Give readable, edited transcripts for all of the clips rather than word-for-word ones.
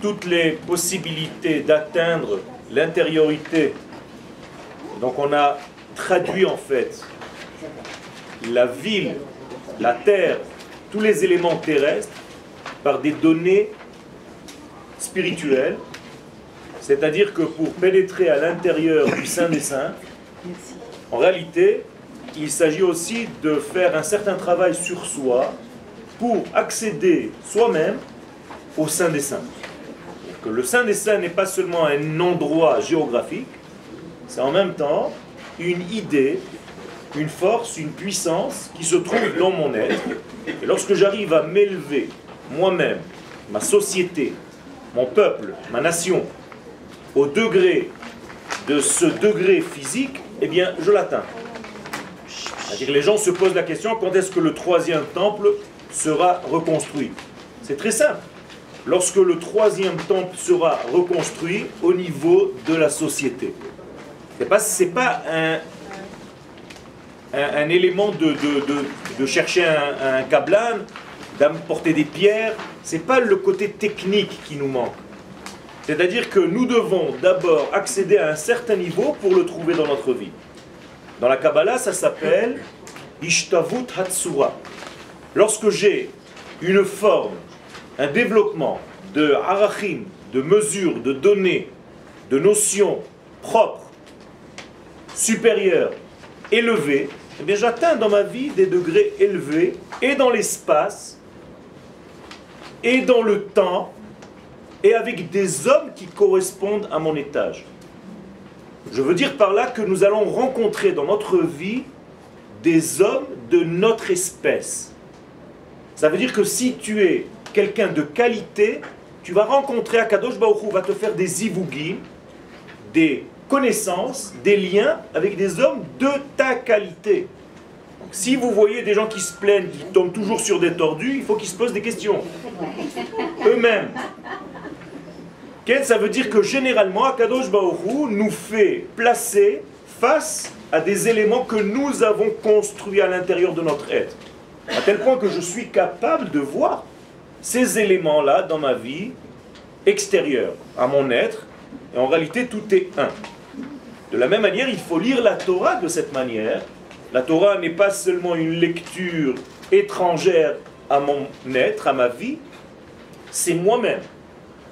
toutes les possibilités d'atteindre l'intériorité. Donc on a traduit en fait la ville, la terre, tous les éléments terrestres par des données spirituelles, c'est-à-dire que pour pénétrer à l'intérieur du Saint des Saints, en réalité, il s'agit aussi de faire un certain travail sur soi pour accéder soi-même au Saint des Saints. Que le Saint des Saints n'est pas seulement un endroit géographique, c'est en même temps une idée, une force, une puissance qui se trouve dans mon être. Et lorsque j'arrive à m'élever moi-même, ma société, mon peuple, ma nation, au degré de ce degré physique, eh bien je l'atteins. C'est-à-dire que les gens se posent la question, quand est-ce que le troisième temple sera reconstruit? C'est très simple. Lorsque le troisième temple sera reconstruit au niveau de la société. C'est pas un élément de chercher un kablan, d'apporter des pierres. C'est pas le côté technique qui nous manque. C'est-à-dire que nous devons d'abord accéder à un certain niveau pour le trouver dans notre vie. Dans la Kabbalah, ça s'appelle Ishtavut Hatsura. Lorsque j'ai une forme, un développement de arachim, de mesures, de données, de notions propres, supérieures, élevées, eh bien j'atteins dans ma vie des degrés élevés, et dans l'espace, et dans le temps, et avec des hommes qui correspondent à mon étage. Je veux dire par là que nous allons rencontrer dans notre vie des hommes de notre espèce. Ça veut dire que si tu es quelqu'un de qualité, tu vas rencontrer Akadosh Baruch Hu, va te faire des ivugim, des connaissances, des liens avec des hommes de ta qualité. Donc, si vous voyez des gens qui se plaignent, qui tombent toujours sur des tordus, il faut qu'ils se posent des questions. Eux-mêmes. Ça veut dire que généralement, Akadosh Baruch Hu nous fait placer face à des éléments que nous avons construits à l'intérieur de notre être. À tel point que je suis capable de voir ces éléments-là dans ma vie extérieure, à mon être, et en réalité tout est un. De la même manière, il faut lire la Torah de cette manière. La Torah n'est pas seulement une lecture étrangère à mon être, à ma vie, c'est moi-même.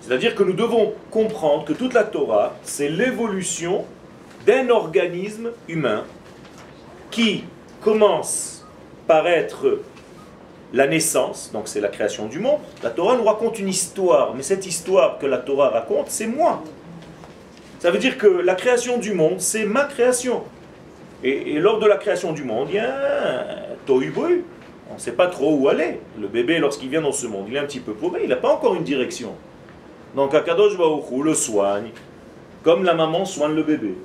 C'est-à-dire que nous devons comprendre que toute la Torah, c'est l'évolution d'un organisme humain qui commence par être la naissance, donc c'est la création du monde. La Torah nous raconte une histoire, mais cette histoire que la Torah raconte, c'est moi. Ça veut dire que la création du monde, c'est ma création. Et lors de la création du monde, il y a un tohu-bohu. On ne sait pas trop où aller. Le bébé, lorsqu'il vient dans ce monde, il est un petit peu paumé, il n'a pas encore une direction. Donc Akadosh Baruch Hu le soigne, comme la maman soigne le bébé,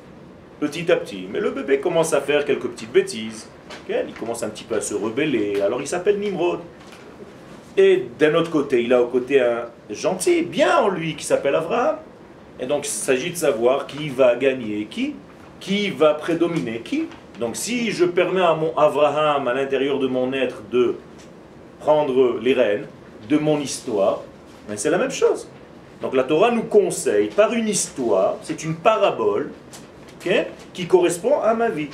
petit à petit. Mais le bébé commence à faire quelques petites bêtises. Il commence un petit peu à se rebeller. Alors il s'appelle Nimrod. Et d'un autre côté, il a au côté un gentil, bien en lui, qui s'appelle Abraham. Et donc il s'agit de savoir qui va gagner qui va prédominer qui. Donc si je permets à mon Abraham, à l'intérieur de mon être, de prendre les rênes de mon histoire, ben c'est la même chose. Donc la Torah nous conseille, par une histoire, c'est une parabole, okay, qui correspond à ma vie.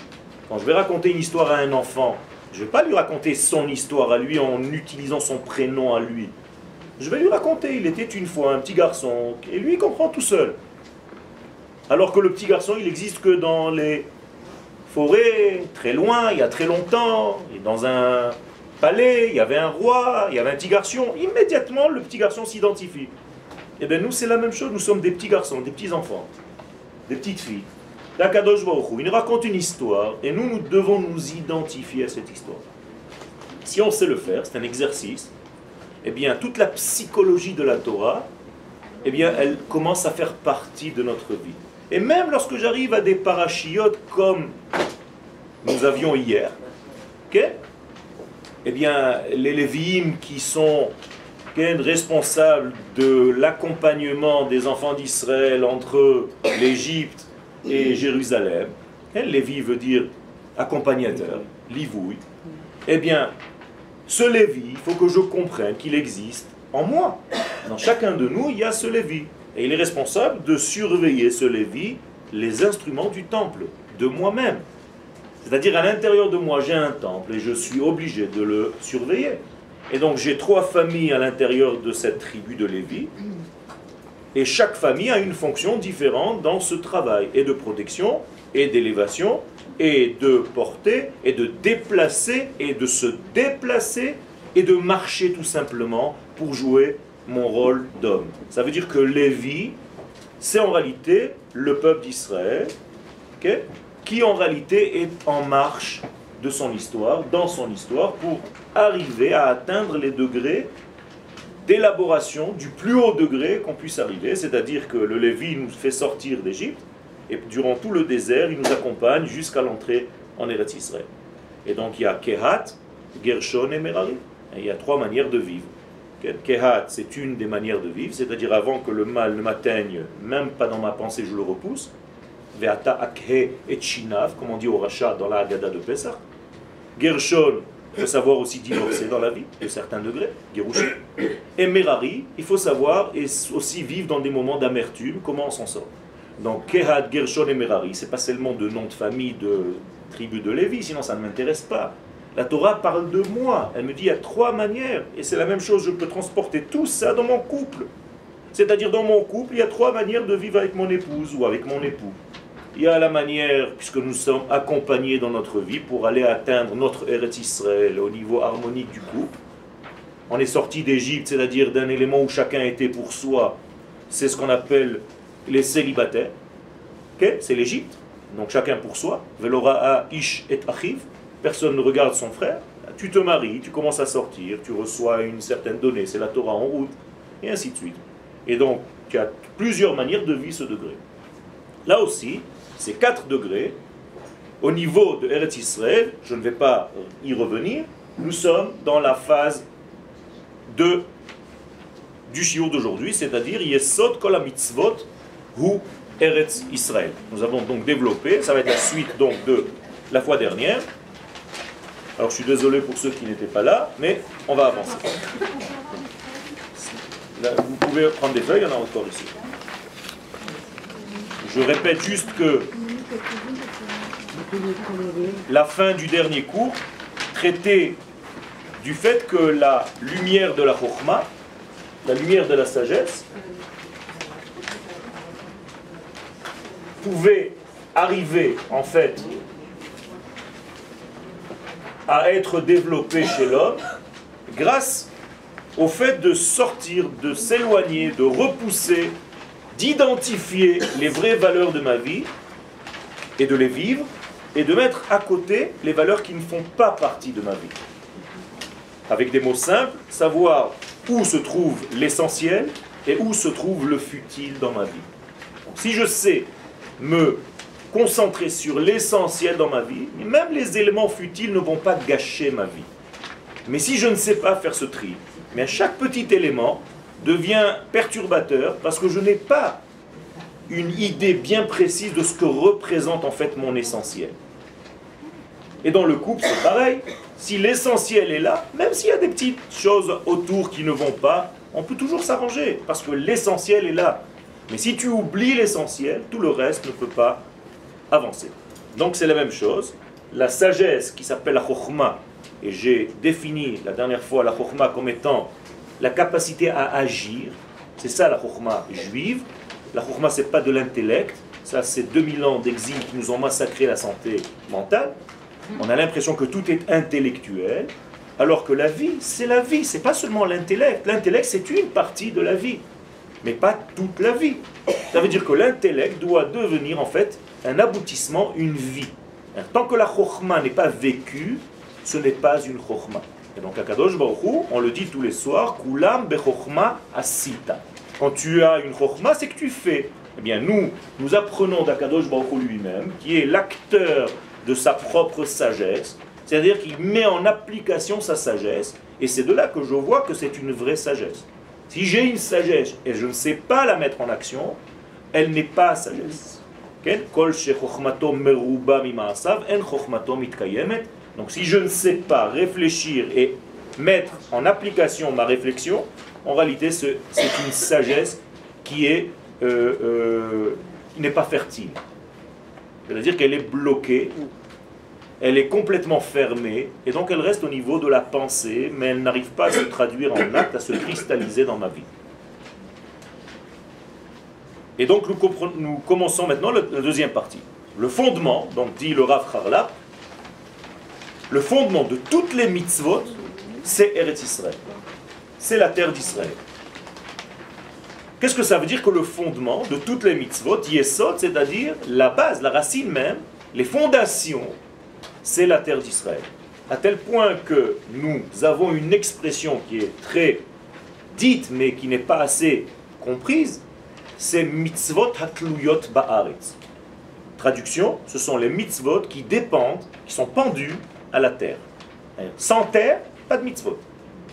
Quand je vais raconter une histoire à un enfant, je ne vais pas lui raconter son histoire à lui en utilisant son prénom à lui. Je vais lui raconter, il était une fois un petit garçon, et lui il comprend tout seul. Alors que le petit garçon, il n'existe que dans les forêts, très loin, il y a très longtemps, et dans un palais, il y avait un roi, il y avait un petit garçon. Immédiatement, le petit garçon s'identifie. Eh bien nous, c'est la même chose, nous sommes des petits garçons, des petits enfants, des petites filles. L'Akadosh Baruch Hu, il nous raconte une histoire, et nous, nous devons nous identifier à cette histoire. Si on sait le faire, c'est un exercice, eh bien toute la psychologie de la Torah, eh bien elle commence à faire partie de notre vie. Et même lorsque j'arrive à des parachiotes comme nous avions hier, okay, eh bien les Lévi'im qui sont responsables de l'accompagnement des enfants d'Israël entre l'Égypte et Jérusalem, Lévi veut dire accompagnateur, livouille, eh bien ce Lévi, il faut que je comprenne qu'il existe en moi. Dans chacun de nous, il y a ce Lévi. Et il est responsable de surveiller ce Lévi, les instruments du temple, de moi-même. C'est-à-dire, à l'intérieur de moi, j'ai un temple et je suis obligé de le surveiller. Et donc, j'ai 3 familles à l'intérieur de cette tribu de Lévi. Et chaque famille a une fonction différente dans ce travail, et de protection, et d'élévation, et de porter, et de déplacer, et de se déplacer, et de marcher tout simplement pour jouer mon rôle d'homme. Ça veut dire que Lévi, c'est en réalité le peuple d'Israël, okay, qui en réalité est en marche de son histoire, dans son histoire, pour arriver à atteindre les degrés d'élaboration du plus haut degré qu'on puisse arriver, c'est-à-dire que le Lévi nous fait sortir d'Égypte, et durant tout le désert, il nous accompagne jusqu'à l'entrée en Eretz Israël. Et donc il y a Kehat, Gershon et Merari. Et il y a 3 manières de vivre. Kehat, c'est une des manières de vivre, c'est-à-dire avant que le mal ne m'atteigne, même pas dans ma pensée, je le repousse. Ve'ata akhe et shinav, comme on dit au Racha dans la Haggadah de Pesach. Gershon, il faut savoir aussi divorcer dans la vie, de certains degrés, Gerouché. Et Merari, il faut savoir et aussi vivre dans des moments d'amertume, comment on s'en sort. Donc Kehat, Gershon et Merari, ce n'est pas seulement de nom de famille de tribu de Lévi, sinon ça ne m'intéresse pas. La Torah parle de moi, elle me dit il y a 3 manières, et c'est la même chose, je peux transporter tout ça dans mon couple. C'est-à-dire dans mon couple, il y a 3 manières de vivre avec mon épouse ou avec mon époux. Il y a la manière, puisque nous sommes accompagnés dans notre vie pour aller atteindre notre Eretz Israël au niveau harmonique du couple. On est sorti d'Égypte, c'est-à-dire d'un élément où chacun était pour soi. C'est ce qu'on appelle les célibataires. Okay? C'est l'Égypte, donc chacun pour soi. Velora ish et achiv. Personne ne regarde son frère. Tu te maries, tu commences à sortir, tu reçois une certaine donnée, c'est la Torah en route, et ainsi de suite. Et donc, tu as plusieurs manières de vivre ce degré. Là aussi, ces 4 degrés, au niveau de Eretz Israël, je ne vais pas y revenir, nous sommes dans la phase du shiur d'aujourd'hui, c'est-à-dire Yesod Kol HaMitzvot Hu Eretz Israël. Nous avons donc développé, ça va être la suite donc de la fois dernière. Alors je suis désolé pour ceux qui n'étaient pas là, mais on va avancer. Là, vous pouvez prendre des feuilles, il y en a encore ici. Je répète juste que la fin du dernier cours traitait du fait que la lumière de la Chokhma, la lumière de la sagesse, pouvait arriver en fait à être développée chez l'homme grâce au fait de sortir, de s'éloigner, de repousser, d'identifier les vraies valeurs de ma vie et de les vivre et de mettre à côté les valeurs qui ne font pas partie de ma vie. Avec des mots simples, savoir où se trouve l'essentiel et où se trouve le futile dans ma vie. Donc, si je sais me concentrer sur l'essentiel dans ma vie, même les éléments futiles ne vont pas gâcher ma vie. Mais si je ne sais pas faire ce tri, mais chaque petit élément devient perturbateur parce que je n'ai pas une idée bien précise de ce que représente en fait mon essentiel. Et dans le couple, c'est pareil. Si l'essentiel est là, même s'il y a des petites choses autour qui ne vont pas, on peut toujours s'arranger parce que l'essentiel est là. Mais si tu oublies l'essentiel, tout le reste ne peut pas avancer. Donc c'est la même chose. La sagesse qui s'appelle la chokhma, et j'ai défini la dernière fois la chokhma comme étant la capacité à agir, c'est ça la chokhma juive. La chokhma, c'est pas de l'intellect, ça c'est 2000 ans d'exil qui nous ont massacré la santé mentale. On a l'impression que tout est intellectuel, alors que la vie, c'est pas seulement l'intellect. L'intellect, c'est une partie de la vie, mais pas toute la vie. Ça veut dire que l'intellect doit devenir en fait un aboutissement, une vie. Tant que la chokhma n'est pas vécue, ce n'est pas une chokhma. Et donc à Kadosh Baruch Hu, on le dit tous les soirs, Kulam bechokhma asita. Quand tu as une chokhma, c'est que tu fais. Eh bien nous apprenons d'Akadosh Baruch Hu lui-même, qui est l'acteur de sa propre sagesse, c'est-à-dire qu'il met en application sa sagesse, et c'est de là que je vois que c'est une vraie sagesse. Si j'ai une sagesse et je ne sais pas la mettre en action, elle n'est pas sagesse. Donc si je ne sais pas réfléchir et mettre en application ma réflexion, en réalité c'est une sagesse qui n'est pas fertile. C'est-à-dire qu'elle est bloquée, elle est complètement fermée, et donc elle reste au niveau de la pensée, mais elle n'arrive pas à se traduire en acte, à se cristalliser dans ma vie. Et donc nous commençons maintenant la deuxième partie. Le fondement, donc dit le Rav Harlap, le fondement de toutes les mitzvot, c'est Eretz Israël. C'est la terre d'Israël. Qu'est-ce que ça veut dire que le fondement de toutes les mitzvot, Yesod, c'est-à-dire la base, la racine même, les fondations, c'est la terre d'Israël. À tel point que nous avons une expression qui est très dite, mais qui n'est pas assez comprise, c'est mitzvot hatluyot ba'aretz. Traduction, ce sont les mitzvot qui dépendent, qui sont pendus à la terre. Sans terre, pas de mitzvot.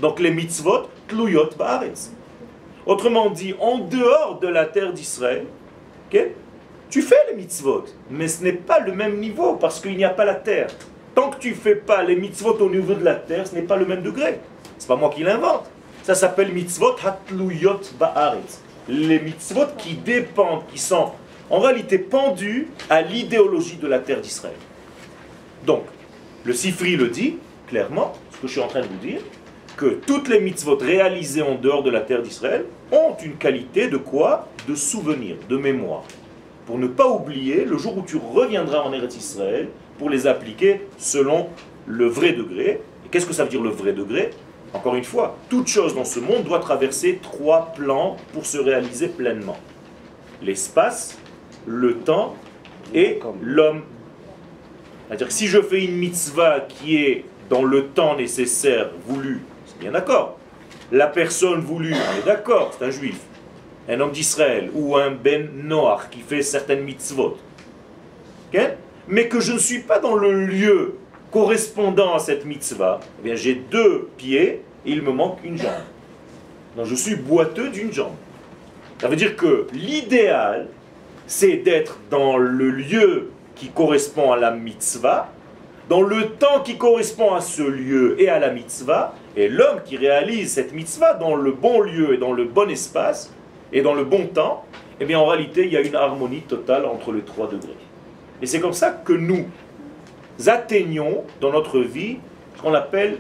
Donc les mitzvot tluyot ba'aretz. Autrement dit, en dehors de la terre d'Israël, okay, tu fais les mitzvot, mais ce n'est pas le même niveau parce qu'il n'y a pas la terre. Tant que tu ne fais pas les mitzvot au niveau de la terre, ce n'est pas le même degré. Ce n'est pas moi qui l'invente. Ça s'appelle mitzvot hatluyot ba'aretz. Les mitzvot qui dépendent, qui sont en réalité pendus à l'idéologie de la terre d'Israël. Donc, le Sifri le dit clairement, ce que je suis en train de vous dire, que toutes les mitzvot réalisées en dehors de la terre d'Israël ont une qualité de quoi? De souvenir, de mémoire. Pour ne pas oublier le jour où tu reviendras en Eretz Israël pour les appliquer selon le vrai degré. Et qu'est-ce que ça veut dire le vrai degré? Encore une fois, toute chose dans ce monde doit traverser 3 plans pour se réaliser pleinement. L'espace, le temps et l'homme. C'est-à-dire que si je fais une mitzvah qui est dans le temps nécessaire voulu, c'est bien d'accord. La personne voulue, on est d'accord, c'est un juif, un homme d'Israël ou un ben Noach qui fait certaines mitzvot. Okay? Mais que je ne suis pas dans le lieu correspondant à cette mitzvah, eh bien j'ai 2 pieds et il me manque une jambe. Donc je suis boiteux d'une jambe. Ça veut dire que l'idéal, c'est d'être dans le lieu qui correspond à la mitzvah, dans le temps qui correspond à ce lieu et à la mitzvah, et l'homme qui réalise cette mitzvah dans le bon lieu et dans le bon espace, et dans le bon temps, eh bien en réalité, il y a une harmonie totale entre les 3 degrés. Et c'est comme ça que nous atteignons dans notre vie ce qu'on appelle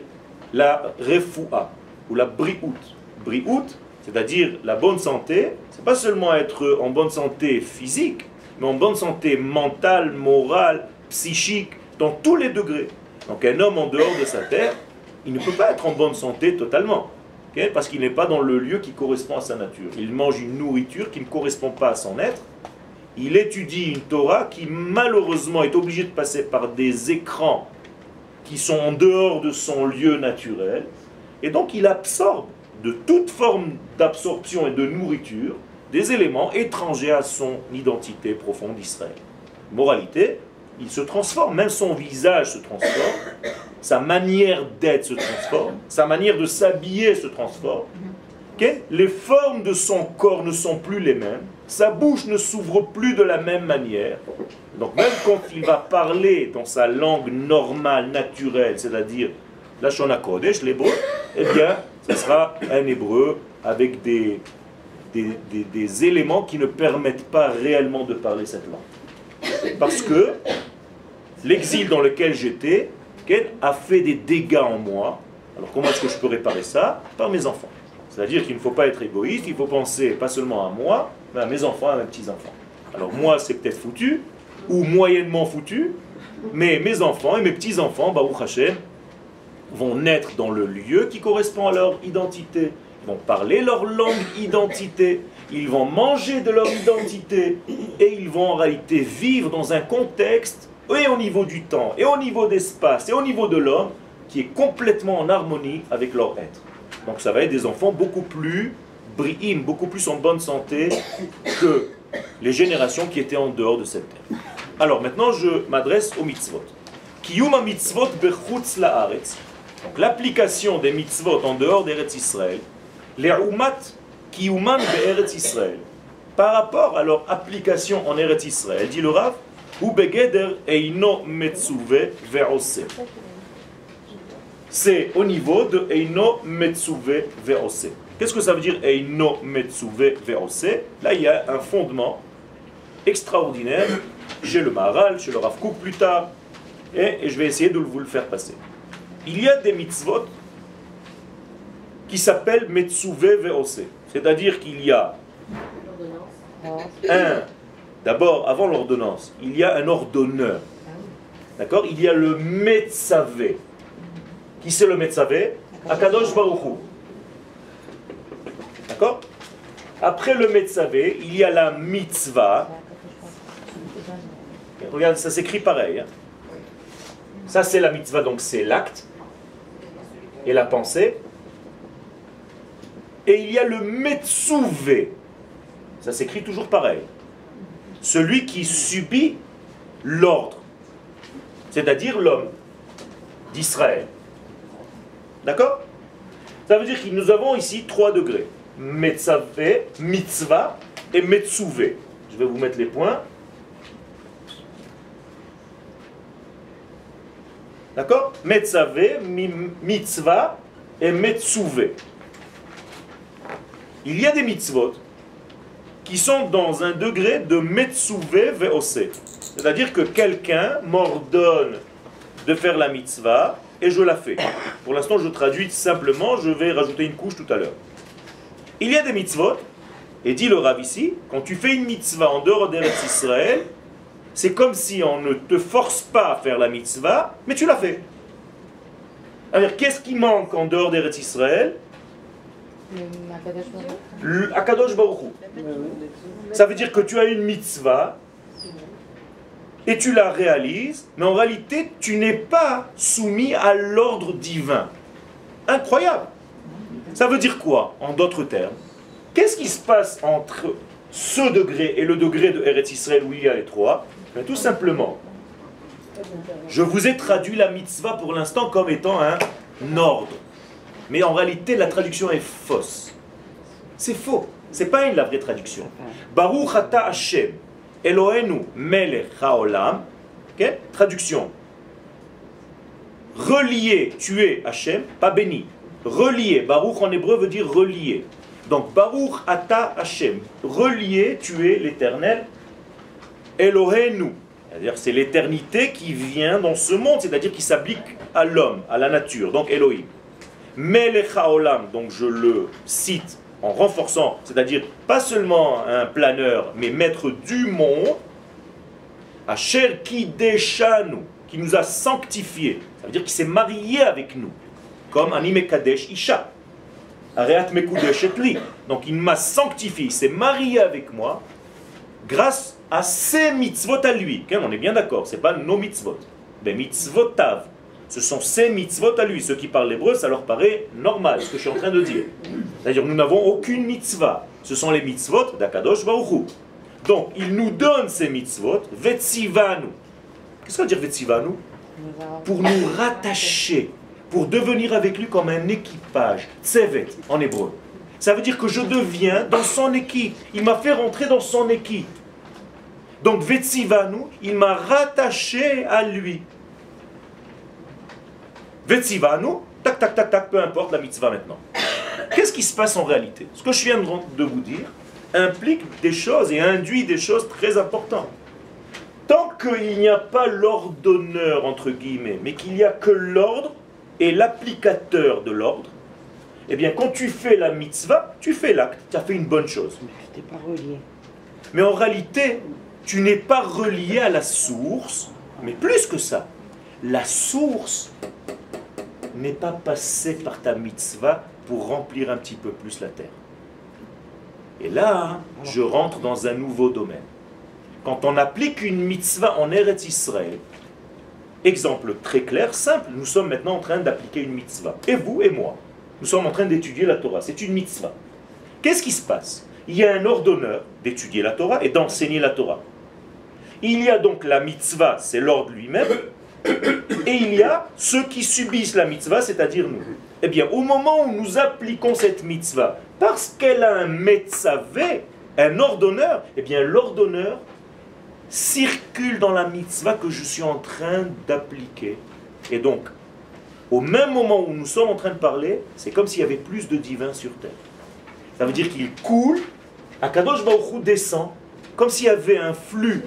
la refoua, ou la briout. Briout, c'est-à-dire la bonne santé, c'est pas seulement être en bonne santé physique, mais en bonne santé mentale, morale, psychique, dans tous les degrés. Donc un homme en dehors de sa terre, il ne peut pas être en bonne santé totalement, okay, parce qu'il n'est pas dans le lieu qui correspond à sa nature. Il mange une nourriture qui ne correspond pas à son être. Il étudie une Torah qui malheureusement est obligée de passer par des écrans qui sont en dehors de son lieu naturel. Et donc il absorbe de toute forme d'absorption et de nourriture des éléments étrangers à son identité profonde d'Israël. Moralité, il se transforme, même son visage se transforme, sa manière d'être se transforme, sa manière de s'habiller se transforme. Okay? Les formes de son corps ne sont plus les mêmes, sa bouche ne s'ouvre plus de la même manière. Donc même quand il va parler dans sa langue normale, naturelle, c'est-à-dire la Shona Kodesh, l'hébreu, eh bien, ce sera un hébreu avec des éléments qui ne permettent pas réellement de parler cette langue. Parce que l'exil dans lequel j'étais a fait des dégâts en moi. Alors comment est-ce que je peux réparer ça? Par mes enfants. C'est-à-dire qu'il ne faut pas être égoïste, il faut penser pas seulement à moi, mais à mes enfants, à mes petits-enfants. Alors moi, c'est peut-être foutu, ou moyennement foutu, mais mes enfants et mes petits-enfants, Baruch Hashem, vont naître dans le lieu qui correspond à leur identité. Ils vont parler leur langue identité, ils vont manger de leur identité, et ils vont en réalité vivre dans un contexte, et au niveau du temps, et au niveau d'espace, et au niveau de l'homme, qui est complètement en harmonie avec leur être. Donc ça va être des enfants beaucoup plus bri'im, beaucoup plus en bonne santé que les générations qui étaient en dehors de cette terre. Alors maintenant je m'adresse aux mitzvot. Kiyuma mitzvot bechutz la'aretz. Donc l'application des mitzvot en dehors d'Eretz Israël, le'umat kiyuman be'eretz Israël. Par rapport à leur application en Eretz Israël, dit le Rav, hu begeder eino metzuve ve'ose. C'est au niveau de eino metzuve ve'ose. Qu'est-ce que ça veut dire Eino Metsuve Veose? Là, il y a un fondement extraordinaire chez le Maharal, chez le Rav Kook plus tard, et je vais essayer de vous le faire passer. Il y a des mitzvot qui s'appellent Metsuve Veose, c'est-à-dire qu'il y a d'abord, avant l'ordonnance, il y a un ordonneur. D'accord? Il y a le Metsavé. Qui c'est le Metsavé? Akadosh Baruch Hu. D'accord? Après le Metsavé, il y a la mitzvah. Regarde, ça s'écrit pareil. Hein? Ça, c'est la mitzvah, donc c'est l'acte et la pensée. Et il y a le Metsuvé. Ça s'écrit toujours pareil. Celui qui subit l'ordre, c'est-à-dire l'homme d'Israël. D'accord? Ça veut dire que nous avons ici 3 degrés. Metsavé, mitzvah et Metsuvé. Je vais vous mettre les points. D'accord? Metsavé, mitzvah et Metsuvé. Il y a des mitzvot qui sont dans un degré de Metsuvé Veose. C'est-à-dire que quelqu'un m'ordonne de faire la mitzvah et je la fais. Pour l'instant, je traduis simplement, je vais rajouter une couche tout à l'heure. Il y a des mitzvot, et dit le Rav ici, quand tu fais une mitzvah en dehors d'Eretz Israël, c'est comme si on ne te force pas à faire la mitzvah, mais tu la fais. Alors, qu'est-ce qui manque en dehors d'Eretz Israël? Le Akadosh Baruch Hu. Ça veut dire que tu as une mitzvah et tu la réalises, mais en réalité, tu n'es pas soumis à l'ordre divin. Incroyable. Ça veut dire quoi, en d'autres termes? Qu'est-ce qui se passe entre ce degré et le degré de Eretz Israël où il y a les 3? Ben, tout simplement, je vous ai traduit la mitzvah pour l'instant comme étant un ordre. Mais en réalité, la traduction est fausse. C'est faux. C'est pas la vraie traduction. Baruch ata Hashem, Eloheinu melech haolam. Okay? Traduction. Relié, tu es Hashem, pas béni. Relié, Baruch en hébreu veut dire relié. Donc Baruch ata Hashem, relié, tu es l'Éternel. Eloheinu, c'est-à-dire c'est l'éternité qui vient dans ce monde, c'est-à-dire qui s'applique à l'homme, à la nature. Donc Elohim. Melech haolam, donc je le cite en renforçant, c'est-à-dire pas seulement un planeur, mais maître du monde, Asher kideshanu, qui nous a sanctifiés, ça veut dire qu'il s'est marié avec nous, comme Ani Kadesh Isha, Areat Mekudesh Etli. Donc il m'a sanctifié, il s'est marié avec moi, grâce à ses mitzvot à lui. On est bien d'accord, ce n'est pas nos mitzvot, mais mitzvotav. Ce sont ces mitzvot à lui. Ceux qui parlent l'hébreu, ça leur paraît normal, ce que je suis en train de dire. C'est-à-dire nous n'avons aucune mitzvah. Ce sont les mitzvot d'Akadosh Baruch Hu. Donc, il nous donne ces mitzvot, Vetsivanu. Qu'est-ce que ça veut dire Vetsivanu? Pour nous rattacher, pour devenir avec lui comme un équipage. Tsevet, en hébreu. Ça veut dire que je deviens dans son équipe. Il m'a fait rentrer dans son équipe. Donc, Vetsivanu, il m'a rattaché à lui. Vetsivanu, tac, tac, tac, tac, peu importe la mitzvah maintenant. Qu'est-ce qui se passe en réalité? Ce que je viens de vous dire implique des choses et induit des choses très importantes. Tant qu'il n'y a pas l'ordonneur, entre guillemets, mais qu'il n'y a que l'ordre et l'applicateur de l'ordre, eh bien, quand tu fais la mitzvah, tu fais l'acte, tu as fait une bonne chose. Mais tu n'es pas relié. Mais en réalité, tu n'es pas relié à la source, mais plus que ça. La source n'est pas passée par ta mitzvah pour remplir un petit peu plus la terre. Et là, je rentre dans un nouveau domaine. Quand on applique une mitzvah en Eretz Israël, exemple très clair, simple, nous sommes maintenant en train d'appliquer une mitzvah. Et vous et moi, nous sommes en train d'étudier la Torah. C'est une mitzvah. Qu'est-ce qui se passe? Il y a un ordonneur d'étudier la Torah et d'enseigner la Torah. Il y a donc la mitzvah, c'est l'ordre lui-même, et il y a ceux qui subissent la mitzvah, c'est-à-dire nous. Eh bien, au moment où nous appliquons cette mitzvah, parce qu'elle a un metzavé, un ordonneur, eh bien l'ordonneur circule dans la mitzvah que je suis en train d'appliquer. Et donc, au même moment où nous sommes en train de parler, c'est comme s'il y avait plus de divin sur terre. Ça veut dire qu'il coule, Akadosh Baruch Hu descend, comme s'il y avait un flux.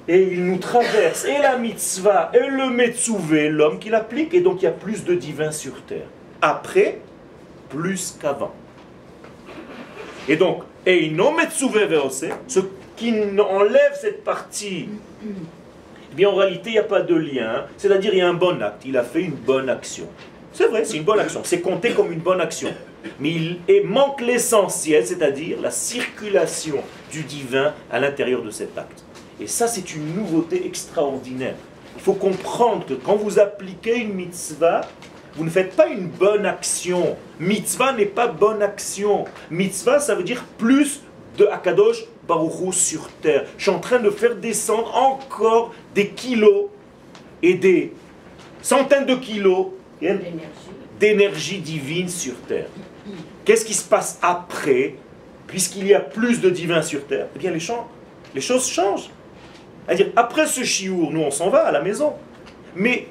Et il nous traverse, et la mitzvah, et le metzouvé, l'homme qui l'applique, et donc il y a plus de divin sur terre. Après, plus qu'avant. Et donc, et non metzouvé veose, ce qui enlève cette partie, eh bien en réalité il n'y a pas de lien, c'est-à-dire il y a un bon acte, il a fait une bonne action. C'est vrai, c'est une bonne action, c'est compté comme une bonne action. Mais il manque l'essentiel, c'est-à-dire la circulation du divin à l'intérieur de cet acte. Et ça, c'est une nouveauté extraordinaire. Il faut comprendre que quand vous appliquez une mitzvah, vous ne faites pas une bonne action. Mitzvah n'est pas bonne action. Mitzvah, ça veut dire plus de Akadosh Baruch Hu sur terre. Je suis en train de faire descendre encore des kilos et des centaines de kilos d'énergie divine sur terre. Qu'est-ce qui se passe après, puisqu'il y a plus de divin sur terre? Eh bien, les choses changent. C'est-à-dire, après ce chiour, nous on s'en va à la maison. Mais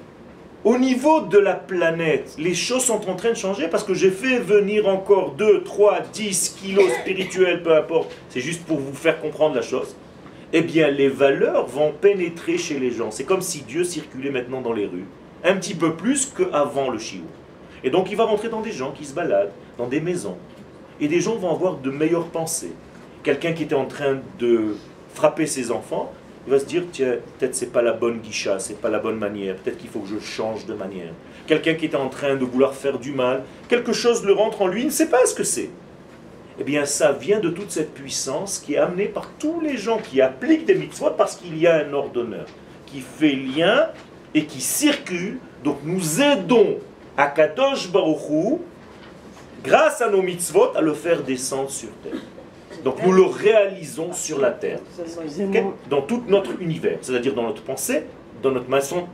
au niveau de la planète, les choses sont en train de changer parce que j'ai fait venir encore 2, 3, 10 kilos spirituels, peu importe. C'est juste pour vous faire comprendre la chose. Eh bien, les valeurs vont pénétrer chez les gens. C'est comme si Dieu circulait maintenant dans les rues, un petit peu plus qu'avant le chiour. Et donc, il va rentrer dans des gens qui se baladent, dans des maisons. Et des gens vont avoir de meilleures pensées. Quelqu'un qui était en train de frapper ses enfants, il va se dire, tiens, peut-être c'est pas la bonne guicha, c'est pas la bonne manière, peut-être qu'il faut que je change de manière. Quelqu'un qui était en train de vouloir faire du mal, quelque chose le rentre en lui, il ne sait pas ce que c'est. Eh bien, ça vient de toute cette puissance qui est amenée par tous les gens qui appliquent des mitzvot parce qu'il y a un ordonneur qui fait lien et qui circule. Donc, nous aidons Akadosh Baruch Hu, grâce à nos mitzvot, à le faire descendre sur terre. Donc nous le réalisons sur la terre, okay? Dans tout notre univers, c'est-à-dire dans notre pensée, dans notre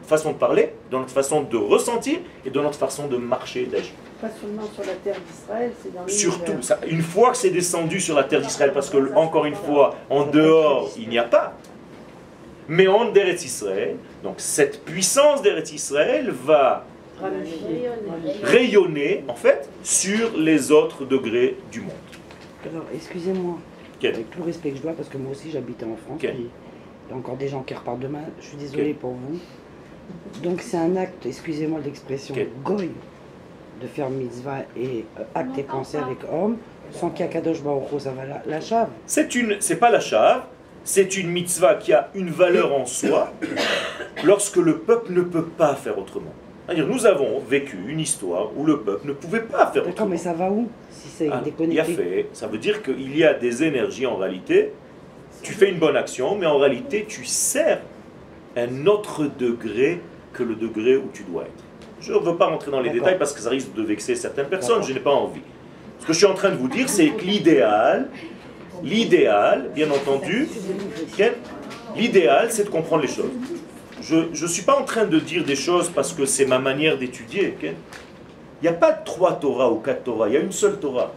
façon de parler, dans notre façon de ressentir et dans notre façon de marcher et d'agir. Pas seulement sur la terre d'Israël, c'est dans l'univers. Surtout, ça, une fois que c'est descendu sur la terre d'Israël, parce que, encore une fois, en dehors, il n'y a pas. Mais en d'Eretz Israël, donc cette puissance d'Eretz Israël va rayonner, en fait, sur les autres degrés du monde. Alors, excusez-moi, Quel? avec tout le respect que je dois, parce que moi aussi j'habitais en France, Quel? puis il y a encore des gens qui repartent demain, je suis désolée pour vous. Donc c'est un acte, excusez-moi de l'expression, Quel? goy, de faire mitzvah et acte et pensée avec homme, sans qu'il y a Kadosh Baruch Hu, ça va la chave. C'est pas la chave, c'est une mitzvah qui a une valeur en soi, lorsque le peuple ne peut pas faire autrement. C'est-à-dire, nous avons vécu une histoire où le peuple ne pouvait pas faire D'accord, autrement. mais ça va où si c'est Il y a déconnecté? fait, ça veut dire qu'il y a des énergies en réalité, tu fais une bonne action, mais en réalité tu sers un autre degré que le degré où tu dois être. Je ne veux pas rentrer dans les détails parce que ça risque de vexer certaines personnes, je n'ai pas envie. Ce que je suis en train de vous dire, c'est que l'idéal, bien entendu, l'idéal c'est de comprendre les choses. Je ne suis pas en train de dire des choses parce que c'est ma manière d'étudier. Il n'y a pas 3 Torahs ou 4 Torahs, il y a une seule Torah.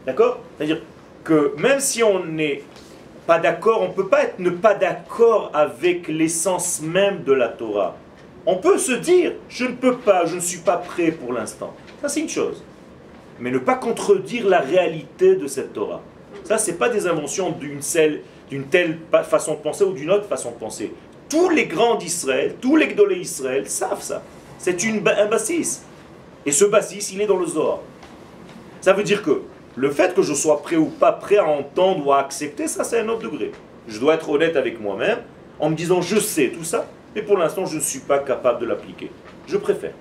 D'accord? C'est-à-dire que même si on n'est pas d'accord, on ne peut pas ne pas d'accord avec l'essence même de la Torah. On peut se dire, je ne peux pas, je ne suis pas prêt pour l'instant. Ça c'est une chose. Mais ne pas contredire la réalité de cette Torah. Ça, ce n'est pas des inventions d'une telle façon de penser ou d'une autre façon de penser. Tous les grands d'Israël, tous les gdolés d'Israël savent ça. C'est un bassis. Et ce bassis, il est dans le Zohar. Ça veut dire que le fait que je sois prêt ou pas prêt à entendre ou à accepter, ça c'est un autre degré. Je dois être honnête avec moi-même en me disant je sais tout ça, mais pour l'instant je ne suis pas capable de l'appliquer. Je préfère.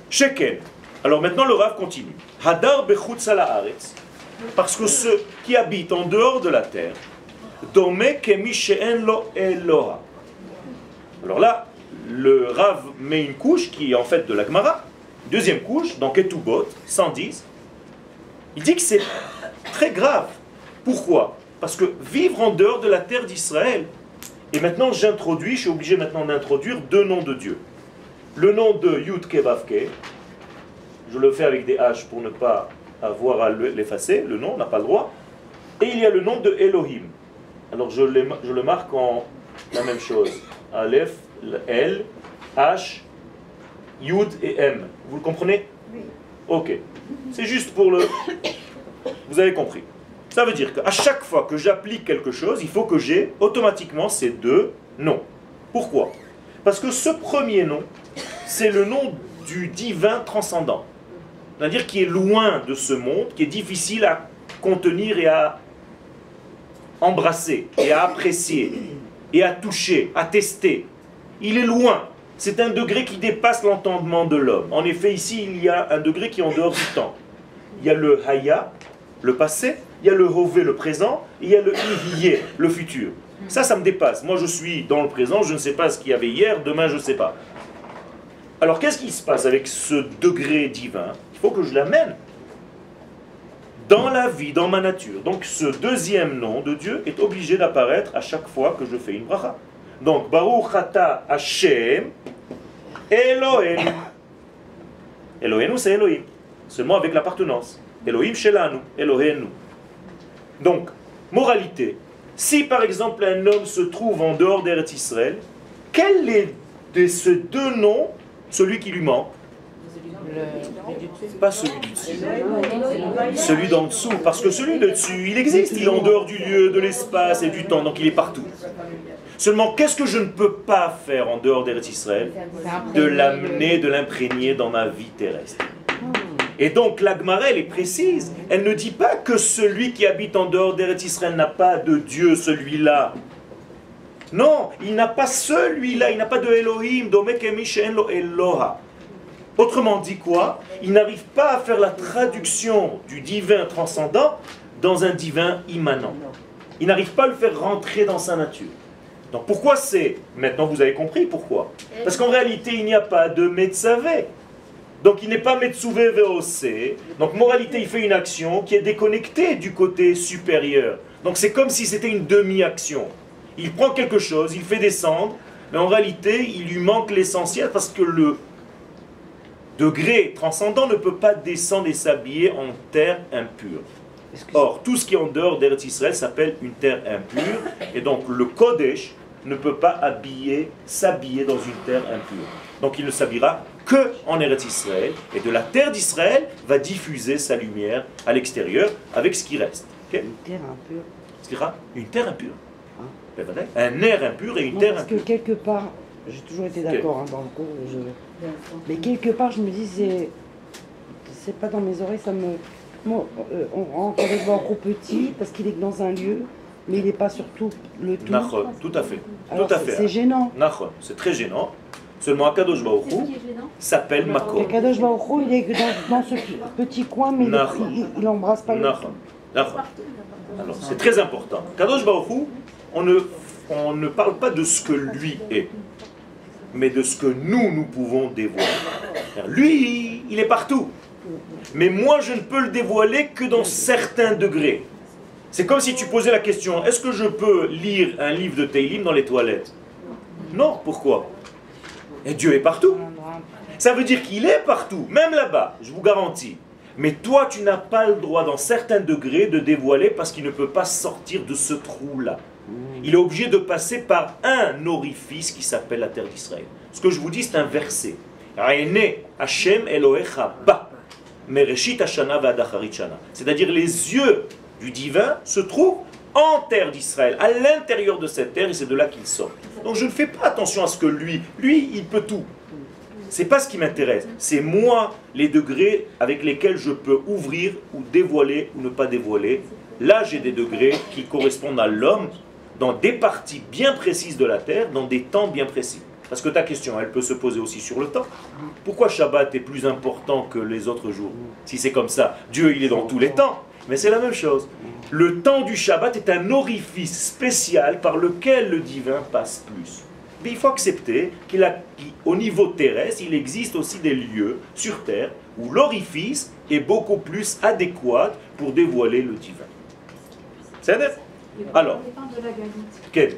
Sheken. Alors maintenant le Rav continue. Hadar bechutz haaretz. Parce que ceux qui habitent en dehors de la terre, alors là, le Rav met une couche qui est en fait de la Gemara, deuxième couche, dans Ketubot, 110. Il dit que c'est très grave. Pourquoi? Parce que vivre en dehors de la terre d'Israël, et maintenant je suis obligé maintenant d'introduire 2 noms de Dieu. Le nom de Yud Ke Vav Ke, je le fais avec des H pour ne pas avoir à l'effacer, le nom, on n'a pas le droit. Et il y a le nom de Elohim. Alors je le marque en la même chose. Aleph, L, H, Yud et M. Vous le comprenez? Oui. Ok. C'est juste pour le... Vous avez compris. Ça veut dire qu'à chaque fois que j'applique quelque chose, il faut que j'ai automatiquement ces deux noms. Pourquoi? Parce que ce premier nom, c'est le nom du divin transcendant. C'est-à-dire qui est loin de ce monde, qui est difficile à contenir et à embrasser, et à apprécier, et à toucher, à tester. Il est loin. C'est un degré qui dépasse l'entendement de l'homme. En effet, ici, il y a un degré qui est en dehors du temps. Il y a le haya, le passé, il y a le hové, le présent, et il y a le ihiyé, le futur. Ça me dépasse. Moi, je suis dans le présent, je ne sais pas ce qu'il y avait hier, demain, je ne sais pas. Alors, qu'est-ce qui se passe avec ce degré divin? Il faut que je l'amène dans la vie, dans ma nature. Donc, ce deuxième nom de Dieu est obligé d'apparaître à chaque fois que je fais une bracha. Donc, Baruch Ata Hashem Elohenu. Elohenu, c'est Elohim. Seulement avec l'appartenance. Elohim Shelanu, Elohenu. Donc, moralité. Si par exemple un homme se trouve en dehors d'Eretz Israël, quel est de ces deux noms celui qui lui manque? Pas celui du dessus. Celui d'en dessous. Parce que celui de dessus, il existe. Il est en dehors du lieu, de l'espace et du temps. Donc il est partout. Seulement, qu'est-ce que je ne peux pas faire en dehors d'Eretz Israël? De l'amener, de l'imprégner dans ma vie terrestre. Et donc la Gemara, elle est précise. Elle ne dit pas que celui qui habite en dehors d'Eretz Israël n'a pas de Dieu, celui-là. Non, il n'a pas celui-là. Il n'a pas de Elohim. Domek emi she'en lo Eloha. Autrement dit quoi? Il n'arrive pas à faire la traduction du divin transcendant dans un divin immanent. Il n'arrive pas à le faire rentrer dans sa nature. Donc pourquoi c'est... Maintenant vous avez compris pourquoi. Parce qu'en réalité il n'y a pas de Metzavé. Donc il n'est pas Metzuvé Veose. Donc moralité il fait une action qui est déconnectée du côté supérieur. Donc c'est comme si c'était une demi-action. Il prend quelque chose, il fait descendre, mais en réalité il lui manque l'essentiel parce que le degré transcendant ne peut pas descendre et s'habiller en terre impure. Or, tout ce qui est en dehors d'Eretz Israël s'appelle une terre impure, et donc le Kodesh ne peut pas s'habiller dans une terre impure. Donc il ne s'habillera que en Eretz Israël, et de la terre d'Israël va diffuser sa lumière à l'extérieur avec ce qui reste. Okay? Une terre impure. Ce qui sera une terre impure. Un air impur et une terre impure. Parce que quelque part, j'ai toujours été d'accord dans le cours, mais quelque part je me dis, c'est pas dans mes oreilles, ça me... Moi, on rentre avec Baruch petit parce qu'il est dans un lieu, mais il n'est pas sur tout le tout. Nachon, tout à fait. Alors, tout à fait. C'est gênant. Nachon, c'est très gênant. Seulement Akadosh Baruch Hu s'appelle Makom. Akadosh Baruch Hu, il est dans ce petit coin, mais il n'embrasse pas le tout. Alors, c'est très important. Akadosh Baruch Hu, on ne parle pas de ce que lui est, mais de ce que nous pouvons dévoiler. Lui, il est partout. Mais moi, je ne peux le dévoiler que dans certains degrés. C'est comme si tu posais la question, est-ce que je peux lire un livre de Teilim dans les toilettes? Non, pourquoi? Et Dieu est partout. Ça veut dire qu'il est partout, même là-bas, je vous garantis. Mais toi, tu n'as pas le droit, dans certains degrés, de dévoiler parce qu'il ne peut pas sortir de ce trou-là. Il est obligé de passer par un orifice qui s'appelle la terre d'Israël. Ce que je vous dis, c'est un verset. Hashem Elohecha ba. C'est-à-dire les yeux du divin se trouvent en terre d'Israël, à l'intérieur de cette terre, et c'est de là qu'il sort. Donc je ne fais pas attention à ce que lui, il peut tout. C'est pas ce qui m'intéresse. C'est moi, les degrés avec lesquels je peux ouvrir ou dévoiler ou ne pas dévoiler. Là, j'ai des degrés qui correspondent à l'homme dans des parties bien précises de la terre, dans des temps bien précis. Parce que ta question, elle peut se poser aussi sur le temps. Pourquoi Shabbat est plus important que les autres jours? Si c'est comme ça, Dieu il est dans tous les temps. Mais c'est la même chose. Le temps du Shabbat est un orifice spécial par lequel le divin passe plus. Mais il faut accepter qu'au niveau terrestre, il existe aussi des lieux sur terre où l'orifice est beaucoup plus adéquat pour dévoiler le divin. C'est vrai? Alors, quel?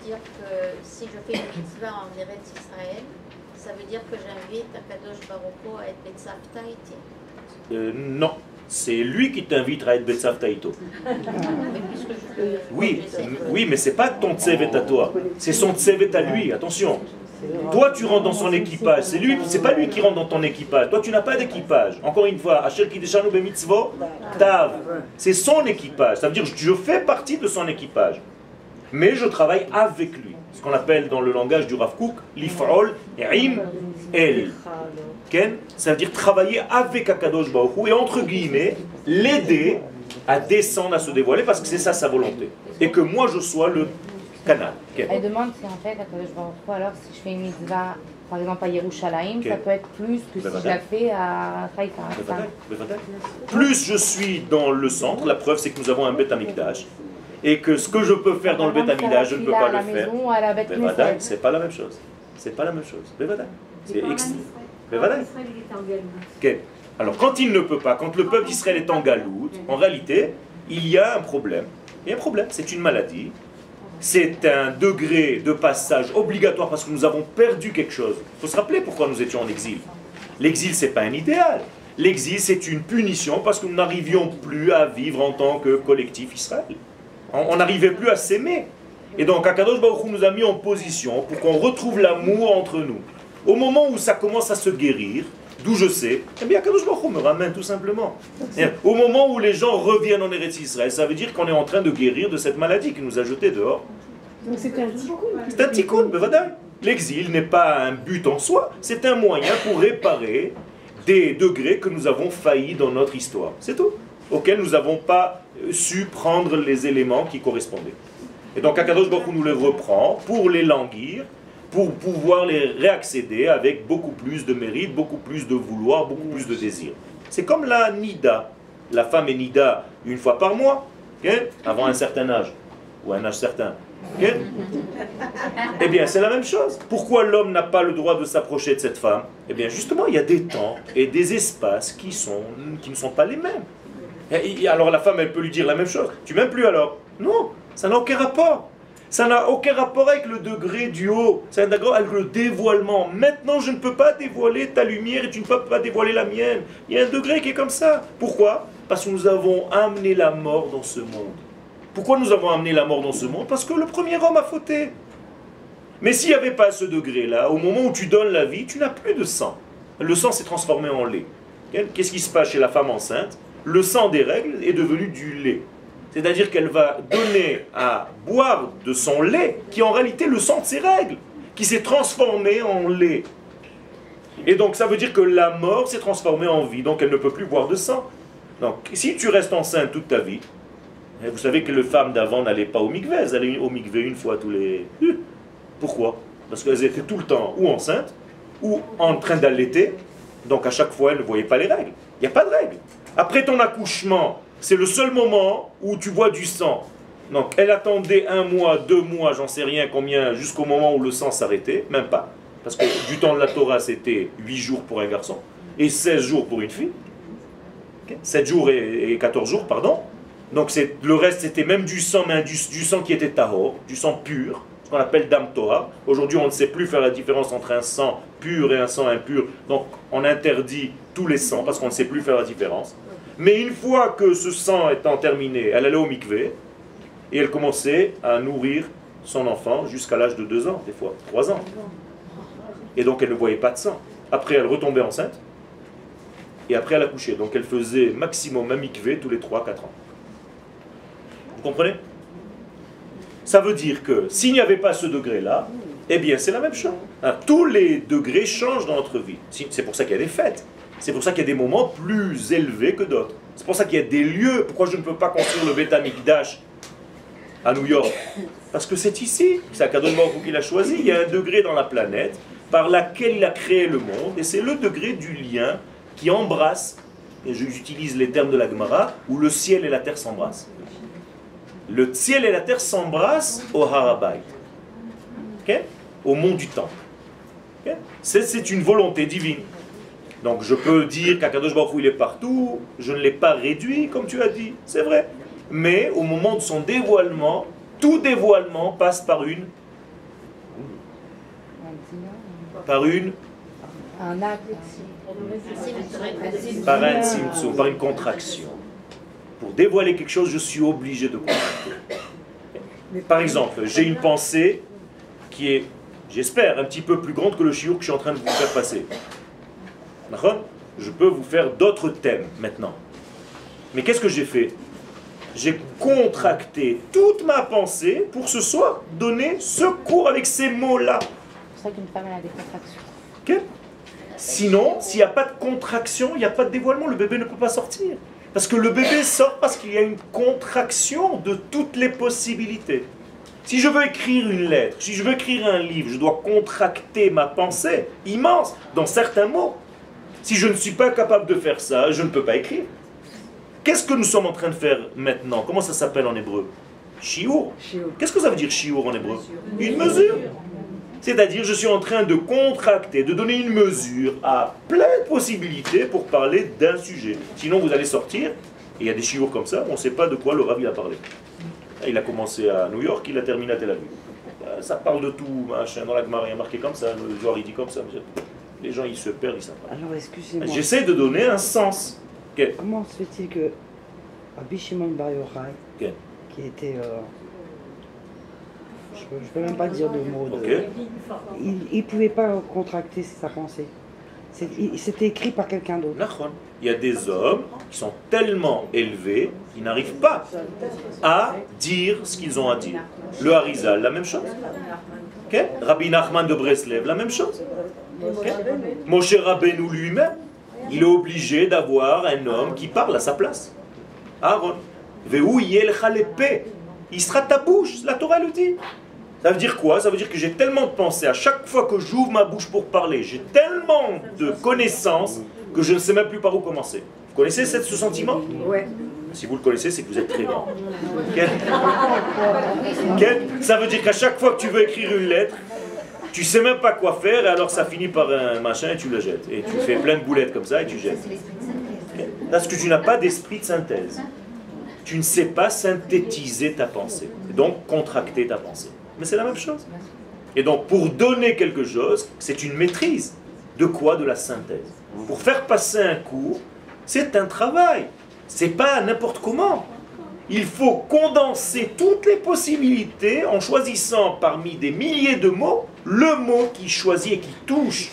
Dire que si je fais une mitzvah en Eretz Israël, ça veut dire que j'invite Akadosh Baruch Hu à être Betzavta Iti. Non, c'est lui qui t'invite à être Betzavta Ito. Oui, mais c'est pas ton tsevet à toi, c'est son tsevet à lui, attention. Toi, tu rentres dans son équipage. C'est pas lui qui rentre dans ton équipage. Toi, tu n'as pas d'équipage. Encore une fois, Asher Kideshanu Bemitzvot, Tav. C'est son équipage. Ça veut dire que je fais partie de son équipage. Mais je travaille avec lui. Ce qu'on appelle dans le langage du Rav Kook, l'if'ol im el. Ça veut dire travailler avec Akadosh Baruch Hu et entre guillemets, l'aider à descendre, à se dévoiler, parce que c'est ça sa volonté. Et que moi je sois le canal. Elle demande si en fait, Akadosh Baruch Hu, alors si je fais une mitzvah, par exemple à Yerushalayim, ça peut être plus que si je la fais à Haïfa. Plus je suis dans le centre, la preuve c'est que nous avons un Beth Amikdash. Et que ce que je peux faire dans le Beth Amikdash, je ne peux pas le faire. C'est pas la même chose. C'est pas la même chose. C'est okay. Alors quand il ne peut pas, quand le peuple d'Israël est en galoute, en réalité, il y a un problème. Il y a un problème, c'est une maladie. C'est un degré de passage obligatoire parce que nous avons perdu quelque chose. Il faut se rappeler pourquoi nous étions en exil. L'exil, c'est pas un idéal. L'exil, c'est une punition parce que nous n'arrivions plus à vivre en tant que collectif Israël. On n'arrivait plus à s'aimer. Et donc, Akadosh Baruch Hu nous a mis en position pour qu'on retrouve l'amour entre nous. Au moment où ça commence à se guérir, d'où je sais, eh bien, Akadosh Baruch Hu me ramène tout simplement. Au moment où les gens reviennent en Eretz Israël, ça veut dire qu'on est en train de guérir de cette maladie qui nous a jetés dehors. Donc c'est un tikkun. C'est un tikkun, bevadai. L'exil n'est pas un but en soi, c'est un moyen pour réparer des degrés que nous avons failli dans notre histoire. C'est tout. Auxquels nous n'avons pas su prendre les éléments qui correspondaient. Et donc Akadosh Baruch Hu nous les reprend pour les languir, pour pouvoir les réaccéder avec beaucoup plus de mérite, beaucoup plus de vouloir, beaucoup plus de désir. C'est comme la nida. La femme est nida une fois par mois, okay, avant un certain âge, ou un âge certain. Okay. Eh bien, c'est la même chose. Pourquoi l'homme n'a pas le droit de s'approcher de cette femme? Eh bien, justement, il y a des temps et des espaces qui ne sont pas les mêmes. Et alors la femme, elle peut lui dire la même chose. Tu m'aimes plus alors? Non, ça n'a aucun rapport. Ça n'a aucun rapport avec le degré du haut. Ça n'a d'accord avec le dévoilement. Maintenant, je ne peux pas dévoiler ta lumière et tu ne peux pas dévoiler la mienne. Il y a un degré qui est comme ça. Pourquoi? Parce que nous avons amené la mort dans ce monde. Pourquoi nous avons amené la mort dans ce monde? Parce que le premier homme a fauté. Mais s'il n'y avait pas ce degré-là, au moment où tu donnes la vie, tu n'as plus de sang. Le sang s'est transformé en lait. Qu'est-ce qui se passe chez la femme enceinte? Le sang des règles est devenu du lait. C'est-à-dire qu'elle va donner à boire de son lait, qui est en réalité le sang de ses règles, qui s'est transformé en lait. Et donc ça veut dire que la mort s'est transformée en vie, donc elle ne peut plus boire de sang. Donc si tu restes enceinte toute ta vie, vous savez que les femmes d'avant n'allaient pas au mikvé, elles allaient au mikvé une fois tous les... Pourquoi? Parce qu'elles étaient tout le temps ou enceintes, ou en train d'allaiter, donc à chaque fois elles ne voyaient pas les règles. Il n'y a pas de règles. Après ton accouchement, c'est le seul moment où tu vois du sang. Donc elle attendait 1 mois, 2 mois, j'en sais rien combien, jusqu'au moment où le sang s'arrêtait, même pas. Parce que du temps de la Torah, c'était 8 jours pour un garçon, et 16 jours pour une fille. 7 jours et 14 jours, pardon. Donc le reste, c'était même du sang, mais du sang qui était tahor, du sang pur, ce qu'on appelle dam Torah. Aujourd'hui, on ne sait plus faire la différence entre un sang pur et un sang impur. Donc on interdit tous les sangs, parce qu'on ne sait plus faire la différence. Mais une fois que ce sang étant terminé, elle allait au mikvé, et elle commençait à nourrir son enfant jusqu'à l'âge de 2 ans, des fois 3 ans. Et donc elle ne voyait pas de sang. Après, elle retombait enceinte, et après elle accouchait. Donc elle faisait maximum un mikvé tous les 3-4 ans. Vous comprenez? Ça veut dire que s'il n'y avait pas ce degré-là, eh bien c'est la même chose. Tous les degrés changent dans notre vie. C'est pour ça qu'il y a des fêtes. C'est pour ça qu'il y a des moments plus élevés que d'autres. C'est pour ça qu'il y a des lieux. Pourquoi je ne peux pas construire le Beth Amikdash à New York? Parce que c'est ici. C'est Akadosh Baruch Hu qui l'a choisi. Il y a un degré dans la planète par laquelle il a créé le monde. Et c'est le degré du lien qui embrasse, et j'utilise les termes de la Gemara, où le ciel et la terre s'embrassent. Le ciel et la terre s'embrassent au Harabait. Okay? Au mont du Temple. Okay? C'est une volonté divine. Donc je peux dire qu'Akadosh Baruch Hu il est partout, je ne l'ai pas réduit comme tu as dit, c'est vrai. Mais au moment de son dévoilement, tout dévoilement passe par un tzimtzum, par une contraction. Pour dévoiler quelque chose, je suis obligé de contracter. Par exemple, j'ai une pensée qui est j'espère, un petit peu plus grande que le shiur que je suis en train de vous faire passer. D'accord? Je peux vous faire d'autres thèmes maintenant. Mais qu'est-ce que j'ai fait? J'ai contracté toute ma pensée pour ce soir donner ce cours avec ces mots-là. C'est pour ça qu'une femme elle a des contractions. Okay? Sinon, s'il n'y a pas de contraction, il n'y a pas de dévoilement, le bébé ne peut pas sortir. Parce que le bébé sort parce qu'il y a une contraction de toutes les possibilités. Si je veux écrire une lettre, si je veux écrire un livre, je dois contracter ma pensée immense dans certains mots. Si je ne suis pas capable de faire ça, je ne peux pas écrire. Qu'est-ce que nous sommes en train de faire maintenant? Comment ça s'appelle en hébreu? Shiur. Qu'est-ce que ça veut dire shiur en hébreu? Une mesure. C'est-à-dire, je suis en train de contracter, de donner une mesure à plein de possibilités pour parler d'un sujet. Sinon, vous allez sortir, et il y a des shiurs comme ça, on ne sait pas de quoi le Rav a parlé. Il a commencé à New York, il a terminé à Tel Aviv. Ça parle de tout, machin, dans la Gemara, il y a marqué comme ça, le Zohar il dit comme ça. Les gens, ils se perdent, ils savent pas. Alors, excusez-moi. J'essaie de donner un sens. Okay. Comment se fait-il que Rabbi Shimon Bar Yochai, Okay. qui était... je ne peux même pas dire de mots. Okay. Il ne pouvait pas contracter sa pensée. C'était écrit par quelqu'un d'autre. Il y a des hommes qui sont tellement élevés qu'ils n'arrivent pas à dire ce qu'ils ont à dire. Le Harizal, la même chose. Okay. Rabbi Nachman de Breslev, la même chose. Okay. Moshe Rabbeinu lui-même, il est obligé d'avoir un homme qui parle à sa place. Aaron. Il sera ta bouche, la Torah le dit. Ça veut dire quoi? Ça veut dire que j'ai tellement de pensées, à chaque fois que j'ouvre ma bouche pour parler, j'ai tellement de connaissances que je ne sais même plus par où commencer. Vous connaissez ce sentiment? Oui. Si vous le connaissez, c'est que vous êtes très grand. Ça veut dire qu'à chaque fois que tu veux écrire une lettre, tu sais même pas quoi faire, et alors ça finit par un machin et tu le jettes. Et tu fais plein de boulettes comme ça et tu jettes. Parce que tu n'as pas d'esprit de synthèse. Tu ne sais pas synthétiser ta pensée. Et donc contracter ta pensée. Mais c'est la même chose. Et donc pour donner quelque chose, c'est une maîtrise. De quoi? De la synthèse. Pour faire passer un cours, c'est un travail. C'est pas n'importe comment. Il faut condenser toutes les possibilités en choisissant parmi des milliers de mots, le mot qui choisit et qui touche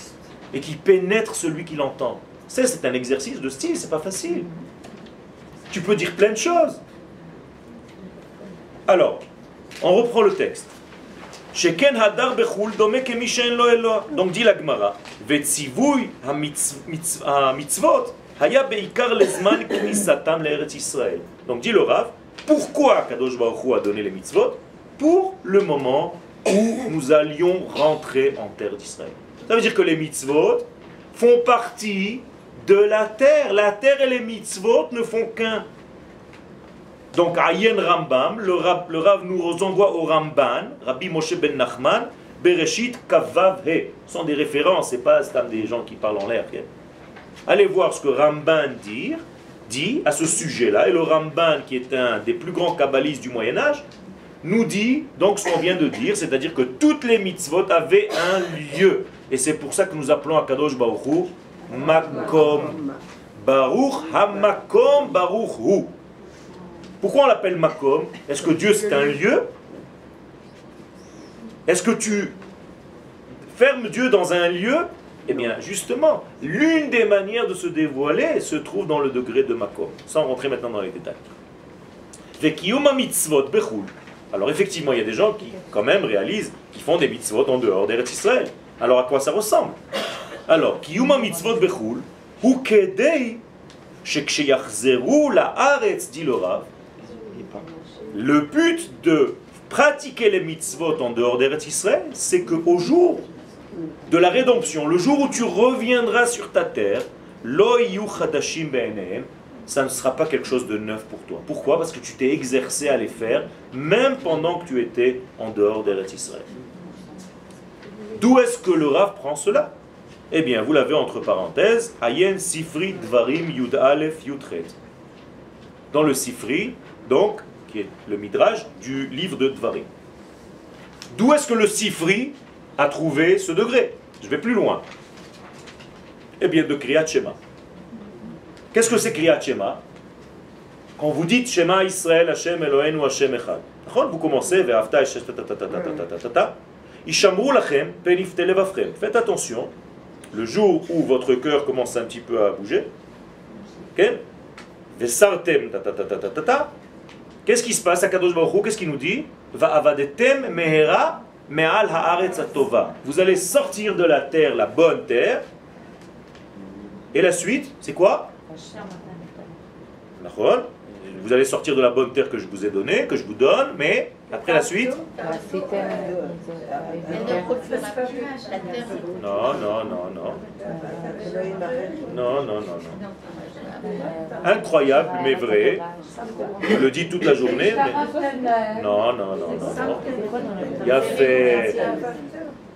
et qui pénètre celui qui l'entend. C'est un exercice de style, c'est pas facile. Tu peux dire plein de choses. Alors, on reprend le texte. Sheken hadar bechul dome kemi she'en lo Eloah. Donc dit la Gemara, vetzivui hamitzvot haya beikar lezman knisatam le'eretz Yisrael. Donc dit le Rav, pourquoi Kadosh Baruch Hu a donné les mitzvot? Pour le moment où nous allions rentrer en terre d'Israël. Ça veut dire que les mitzvot font partie de la terre. La terre et les mitzvot ne font qu'un. Donc, Ayen Rambam, le Rav nous envoie au Ramban, Rabbi Moshe ben Nachman, Bereshit Kavav He. Ce sont des références, c'est pas des gens qui parlent en l'air. Okay? Allez voir ce que Ramban dit à ce sujet-là. Et le Ramban, qui est un des plus grands kabbalistes du Moyen-Âge, nous dit donc ce qu'on vient de dire, c'est-à-dire que toutes les mitzvot avaient un lieu. Et c'est pour ça que nous appelons Akadosh Baruch Hu Makom. Baruch HaMakom Baruch Hu. Pourquoi on l'appelle Makom? Est-ce que Dieu c'est un lieu? Est-ce que tu fermes Dieu dans un lieu? Eh bien, justement, l'une des manières de se dévoiler se trouve dans le degré de Makom, sans rentrer maintenant dans les détails. Vekiyuma mitzvot bechul. Alors effectivement, il y a des gens qui, quand même, réalisent qu'ils font des mitzvot en dehors d'Eretz Israël. Alors à quoi ça ressemble? Alors, kiyuma mitzvot bechul, hu kedei sheksheyachzeru la'aretz, dit le Rav. Le but de pratiquer les mitzvot en dehors d'Eretz Israël, c'est qu'au jour de la rédemption, le jour où tu reviendras sur ta terre, lo yu chadashim be'enehem, ça ne sera pas quelque chose de neuf pour toi. Pourquoi? Parce que tu t'es exercé à les faire, même pendant que tu étais en dehors d'Eretz Israël. D'où est-ce que le Rav prend cela? Eh bien, vous l'avez entre parenthèses, Ayen Sifri Dvarim Yud Aleph Yudchet. Dans le Sifri, donc, qui est le Midrash du livre de Dvarim. D'où est-ce que le Sifri a trouvé ce degré? Je vais plus loin. Eh bien, de Kriyat Shema. Qu'est-ce que c'est Kriyat Shema? Quand vous dites Shema Israël, Hashem Eloheinu, Hashem Echad. Vous commencez, Ve'afta Eshesh, Ishamru lachem penifte levavchem. Faites attention, le jour où votre cœur commence un petit peu à bouger, ok? Vesartem ta ta ta ta ta ta ta. Qu'est-ce qui se passe à Kadosh Baruch Hu? Qu'est-ce qu'il nous dit? Va'avadetem mehera me'al haaretz atova. Vous allez sortir de la terre, la bonne terre. Et la suite, c'est quoi? Vous allez sortir de la bonne terre que je vous ai donnée, que je vous donne, mais après la suite? Non, non, non, non. Non, non, non, non. Incroyable, mais vrai. Je le dis toute la journée, mais... Non, non, non, non, non. Il a fait...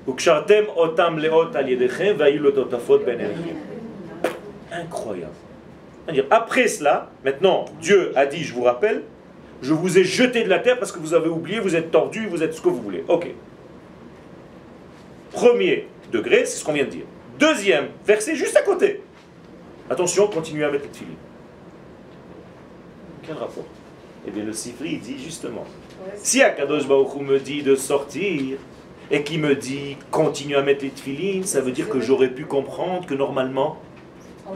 Ukshartem otam leot al yedechem va'ilot otafot ben erechim. Incroyable. C'est-à-dire, après cela, maintenant, Dieu a dit, je vous rappelle, je vous ai jeté de la terre parce que vous avez oublié, vous êtes tordu, vous êtes ce que vous voulez. Ok. Premier degré, c'est ce qu'on vient de dire. Deuxième verset, juste à côté. Attention, continuez à mettre les tefilines. Quel rapport? Eh bien, le Sifri, il dit justement, si Akadosh Baruch Hu me dit de sortir, et qui me dit, continue à mettre les tefilines, ça veut dire que j'aurais pu comprendre que normalement,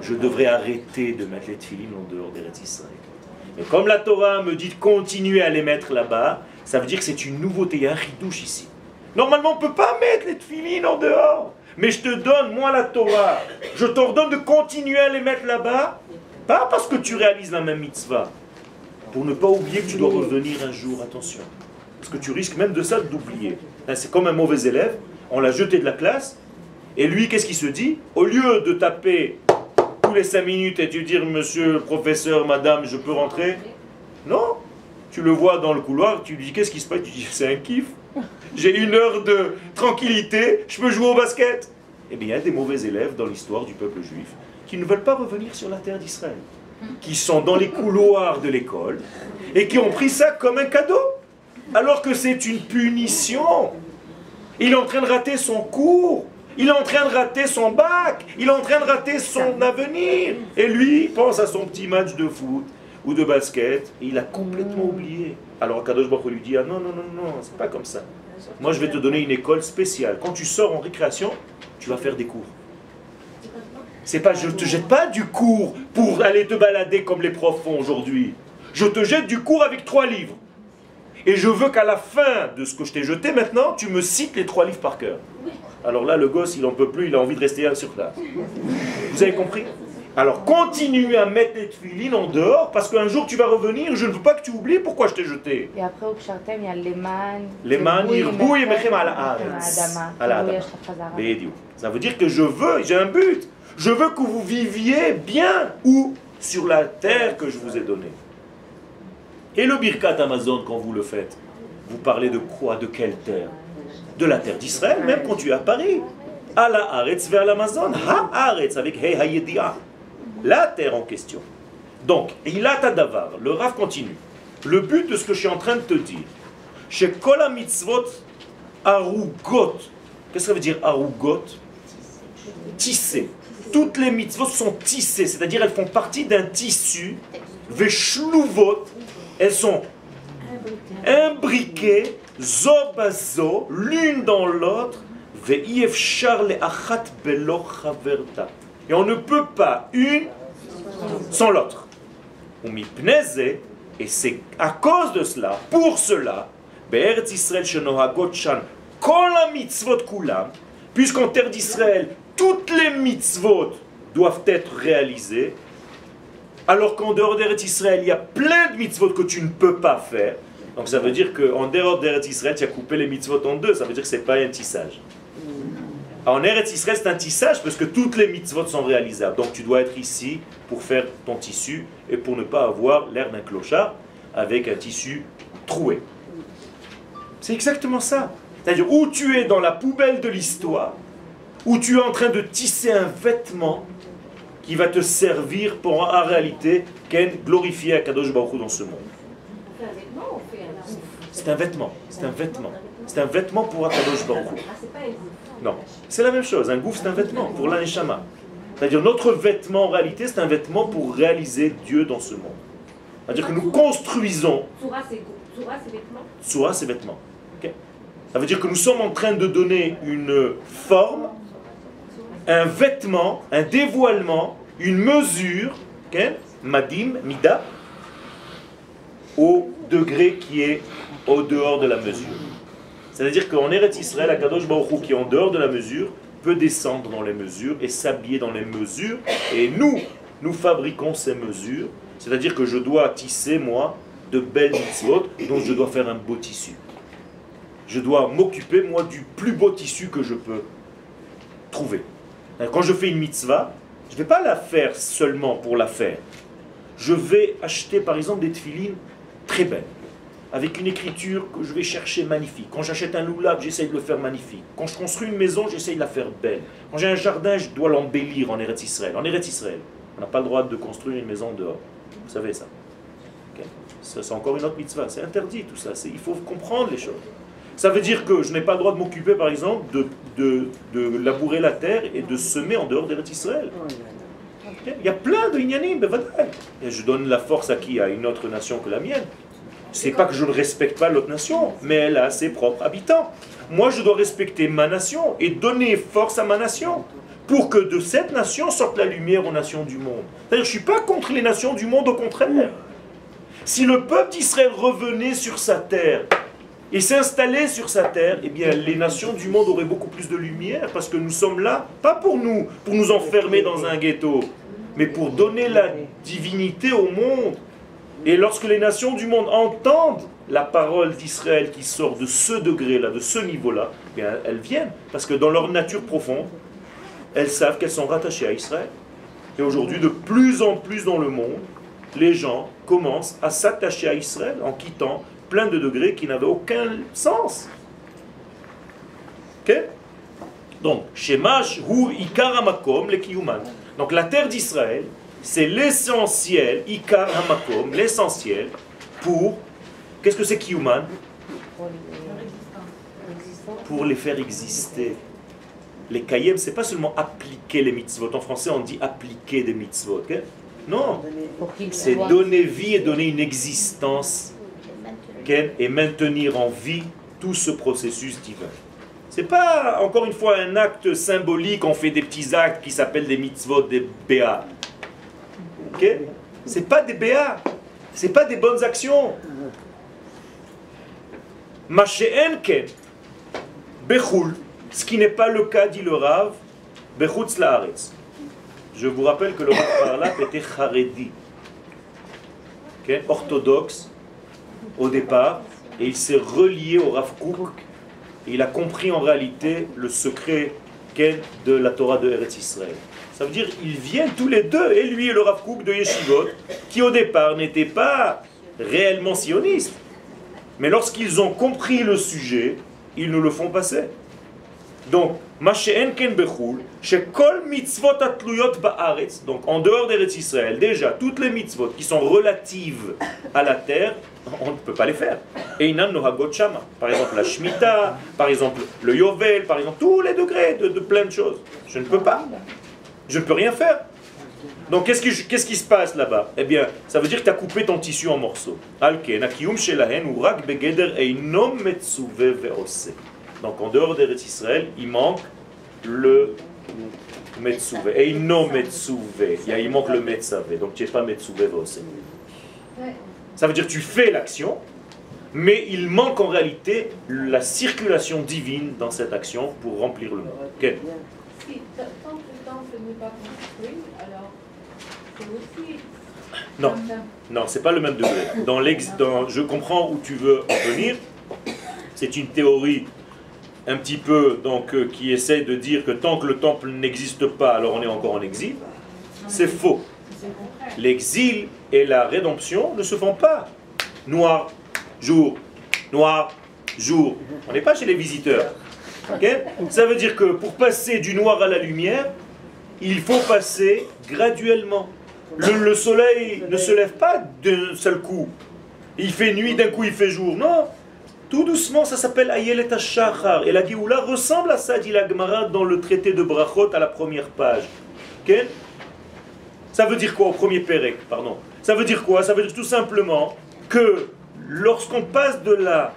je devrais arrêter de mettre les tefilines en dehors d'Eretz Israël. Mais comme la Torah me dit de continuer à les mettre là-bas, ça veut dire que c'est une nouveauté, il y a un ridouche ici. Normalement, on ne peut pas mettre les tefilines en dehors. Mais je te donne, moi la Torah, je t'ordonne de continuer à les mettre là-bas, pas parce que tu réalises la même mitzvah, pour ne pas oublier que tu dois revenir un jour, attention. Parce que tu risques même de ça d'oublier. C'est comme un mauvais élève, on l'a jeté de la classe, et lui, qu'est-ce qu'il se dit? Au lieu de taper tous les 5 minutes et de dire, monsieur le professeur, madame, je peux rentrer? Non, tu le vois dans le couloir, tu lui dis, qu'est-ce qui se passe? Tu dis, c'est un kiff. J'ai 1 heure de tranquillité, je peux jouer au basket. Eh bien, il y a des mauvais élèves dans l'histoire du peuple juif qui ne veulent pas revenir sur la terre d'Israël, qui sont dans les couloirs de l'école et qui ont pris ça comme un cadeau, alors que c'est une punition. Il est en train de rater son cours, il est en train de rater son bac, il est en train de rater son avenir. Et lui, il pense à son petit match de foot ou de basket, et il a complètement oublié. Alors Kadosh Baruch Hu lui dit, ah non, non, non, non, c'est pas comme ça. Moi, je vais te donner une école spéciale. Quand tu sors en récréation, tu vas faire des cours. C'est pas, je ne te jette pas du cours pour aller te balader comme les profs font aujourd'hui. Je te jette du cours avec 3 livres. Et je veux qu'à la fin de ce que je t'ai jeté maintenant, tu me cites les 3 livres par cœur. Alors là, le gosse, il n'en peut plus, il a envie de rester sur place. Vous avez compris? Alors continue à mettre les tefilines en dehors, parce qu'un jour tu vas revenir, je ne veux pas que tu oublies pourquoi je t'ai jeté. Et après, au Kshartem, il y a l'Eman. L'Eman, Yirbu, Yemechem à la Haaretz. À la Adama. Ça veut dire que je veux, j'ai un but. Je veux que vous viviez bien, ou sur la terre que je vous ai donnée. Et le Birkat Amazon, quand vous le faites, vous parlez de quoi? De quelle terre? De la terre d'Israël, même quand tu es à Paris. À la Haaretz vers l'Amazon. Ha-Haaretz, avec Hey Hayedia. La terre en question. Donc, Ilat Davar, le Rav continue. Le but de ce que je suis en train de te dire, chez Kol mitzvot arugot. Qu'est-ce que ça veut dire arugot? Tissé. Toutes les mitzvot sont tissées, c'est-à-dire elles font partie d'un tissu. Veshluvot, elles sont imbriquées, zo bazo, l'une dans l'autre. Et on ne peut pas une sans l'autre. Et c'est à cause de cela, pour cela, puisqu'en terre d'Israël, toutes les mitzvot doivent être réalisées, alors qu'en dehors d'Eretz Israël, il y a plein de mitzvot que tu ne peux pas faire. Donc ça veut dire qu'en dehors d'Eretz Israël, tu as coupé les mitzvot en deux, ça veut dire que ce n'est pas un tissage. En Eretz Israël, c'est un tissage parce que toutes les mitzvot sont réalisables. Donc tu dois être ici pour faire ton tissu et pour ne pas avoir l'air d'un clochard avec un tissu troué. C'est exactement ça. C'est-à-dire où tu es dans la poubelle de l'histoire, où tu es en train de tisser un vêtement qui va te servir pour en réalité glorifier Akadosh Baruch Hu dans ce monde. C'est un vêtement, c'est un vêtement. C'est un vêtement pour Akadosh Baruch Hu. Non, c'est la même chose. Un gouffre, c'est un vêtement pour l'aneshama. C'est-à-dire notre vêtement, en réalité, c'est un vêtement pour réaliser Dieu dans ce monde. C'est-à-dire que nous construisons... Tsura, c'est vêtements. Tsura, c'est vêtements. Okay. Ça veut dire que nous sommes en train de donner une forme, un vêtement, un dévoilement, une mesure, okay? Madim, mida, au degré qui est au dehors de la mesure. C'est-à-dire qu'en Eretz Israël, Akadosh Baruch Hu, qui est en dehors de la mesure, peut descendre dans les mesures et s'habiller dans les mesures. Et nous fabriquons ces mesures. C'est-à-dire que je dois tisser, moi, de belles mitzvot, dont je dois faire un beau tissu. Je dois m'occuper, moi, du plus beau tissu que je peux trouver. Quand je fais une mitzvah, je ne vais pas la faire seulement pour la faire. Je vais acheter, par exemple, des tefilines très belles, avec une écriture que je vais chercher magnifique. Quand j'achète un loulav, j'essaye de le faire magnifique. Quand je construis une maison, j'essaye de la faire belle. Quand j'ai un jardin, je dois l'embellir en Eretz Israël. En Eretz Israël, on n'a pas le droit de construire une maison dehors. Vous savez ça. Okay. Ça, c'est encore une autre mitzvah. C'est interdit tout ça. Il faut comprendre les choses. Ça veut dire que je n'ai pas le droit de m'occuper, par exemple, de labourer la terre et de semer en dehors d'Eretz Israël. Okay. Il y a plein de inyanim, bevadai. Et je donne la force à qui? À une autre nation que la mienne. C'est pas que je ne respecte pas l'autre nation, mais elle a ses propres habitants. Moi, je dois respecter ma nation et donner force à ma nation pour que de cette nation sorte la lumière aux nations du monde. C'est-à-dire, je ne suis pas contre les nations du monde, au contraire. Si le peuple d'Israël revenait sur sa terre et s'installait sur sa terre, eh bien, les nations du monde auraient beaucoup plus de lumière parce que nous sommes là, pas pour nous enfermer dans un ghetto, mais pour donner la divinité au monde. Et lorsque les nations du monde entendent la parole d'Israël qui sort de ce degré-là, de ce niveau-là, eh bien, elles viennent. Parce que dans leur nature profonde, elles savent qu'elles sont rattachées à Israël. Et aujourd'hui, de plus en plus dans le monde, les gens commencent à s'attacher à Israël en quittant plein de degrés qui n'avaient aucun sens. Ok? Donc, Shemash hu ikar hamakom le kiyuman. Donc la terre d'Israël, c'est l'essentiel, Ikar Hamakom, l'essentiel pour... Qu'est-ce que c'est Kiyuman? Pour les faire exister. Les Kayem, c'est pas seulement appliquer les mitzvot. En français, on dit appliquer des mitzvot. Okay? Non, c'est donner vie et donner une existence okay? Et maintenir en vie tout ce processus divin. C'est pas, encore une fois, un acte symbolique, on fait des petits actes qui s'appellent des mitzvot, des béas. Okay? C'est pas des béas, c'est pas des bonnes actions. Masheenken, Bechul, ce qui n'est pas le cas, dit le Rav, Bechutz laaretz. Je vous rappelle que le Rav Parlap était Haredi, okay? Orthodoxe au départ, et il s'est relié au Rav Kook, et il a compris en réalité le secret de la Torah de Eretz Israël. Ça veut dire qu'ils viennent tous les deux, et lui et le Rav Kook de Yeshivot, qui au départ n'étaient pas réellement sionistes. Mais lorsqu'ils ont compris le sujet, ils nous le font passer. Donc, donc en dehors d'Eretz Israël, déjà, toutes les mitzvot qui sont relatives à la terre, on ne peut pas les faire. Par exemple, la Shemitah, par exemple, le Yovel, par exemple, tous les degrés de plein de choses. Je ne peux pas. Je ne peux rien faire. Donc qu'est-ce qui se passe là-bas? Eh bien, ça veut dire que tu as coupé ton tissu en morceaux. Donc en dehors d'Eretz Israël, il manque le Metsuve. Et non Metsuve. Il manque le Metsavé. Donc tu n'es pas Metsuve aussi. Ça veut dire que tu fais l'action, mais il manque en réalité la circulation divine dans cette action pour remplir le monde. Okay. Si tant que le temple n'est pas construit, alors c'est aussi... Non, non, c'est pas le même degré. Je comprends où tu veux en venir. C'est une théorie un petit peu qui essaie de dire que tant que le temple n'existe pas, alors on est encore en exil. C'est faux. L'exil et la rédemption ne se font pas. Noir, jour, noir, jour. On n'est pas chez les visiteurs. Okay? Ça veut dire que pour passer du noir à la lumière, il faut passer graduellement. Le soleil ne se lève pas d'un seul coup. Il fait nuit, d'un coup il fait jour. Non. Tout doucement, ça s'appelle Ayelet HaShachar. Et la Géoula ressemble à ça, dit la Gemara dans le traité de Brachot à la première page. Okay? Ça veut dire quoi au premier Pérec? Pardon. Ça veut dire quoi? Ça veut dire tout simplement que lorsqu'on passe de la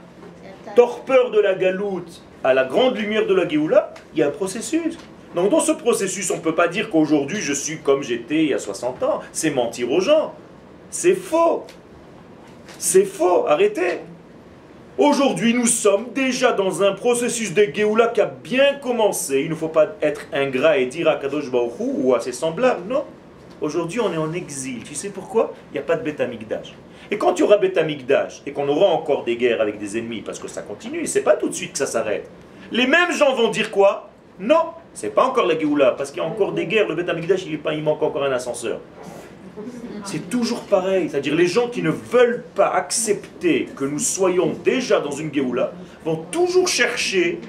torpeur de la galoute à la grande lumière de la Géoula, il y a un processus. Donc dans ce processus, on ne peut pas dire qu'aujourd'hui je suis comme j'étais il y a 60 ans. C'est mentir aux gens. C'est faux. C'est faux. Arrêtez. Aujourd'hui, nous sommes déjà dans un processus de Géoula qui a bien commencé. Il ne faut pas être ingrat et dire à Kadosh Baruch Hu ou à ses semblables. Non. Aujourd'hui, on est en exil. Tu sais pourquoi? Il n'y a pas de Beth Amikdash. Et quand il y aura Beth Amikdash et qu'on aura encore des guerres avec des ennemis, parce que ça continue, c'est pas tout de suite que ça s'arrête. Les mêmes gens vont dire quoi? Non, c'est pas encore la Géoula, parce qu'il y a encore des guerres. Le Beth Amikdash, il manque encore un ascenseur. C'est toujours pareil. C'est-à-dire les gens qui ne veulent pas accepter que nous soyons déjà dans une Géoula vont toujours chercher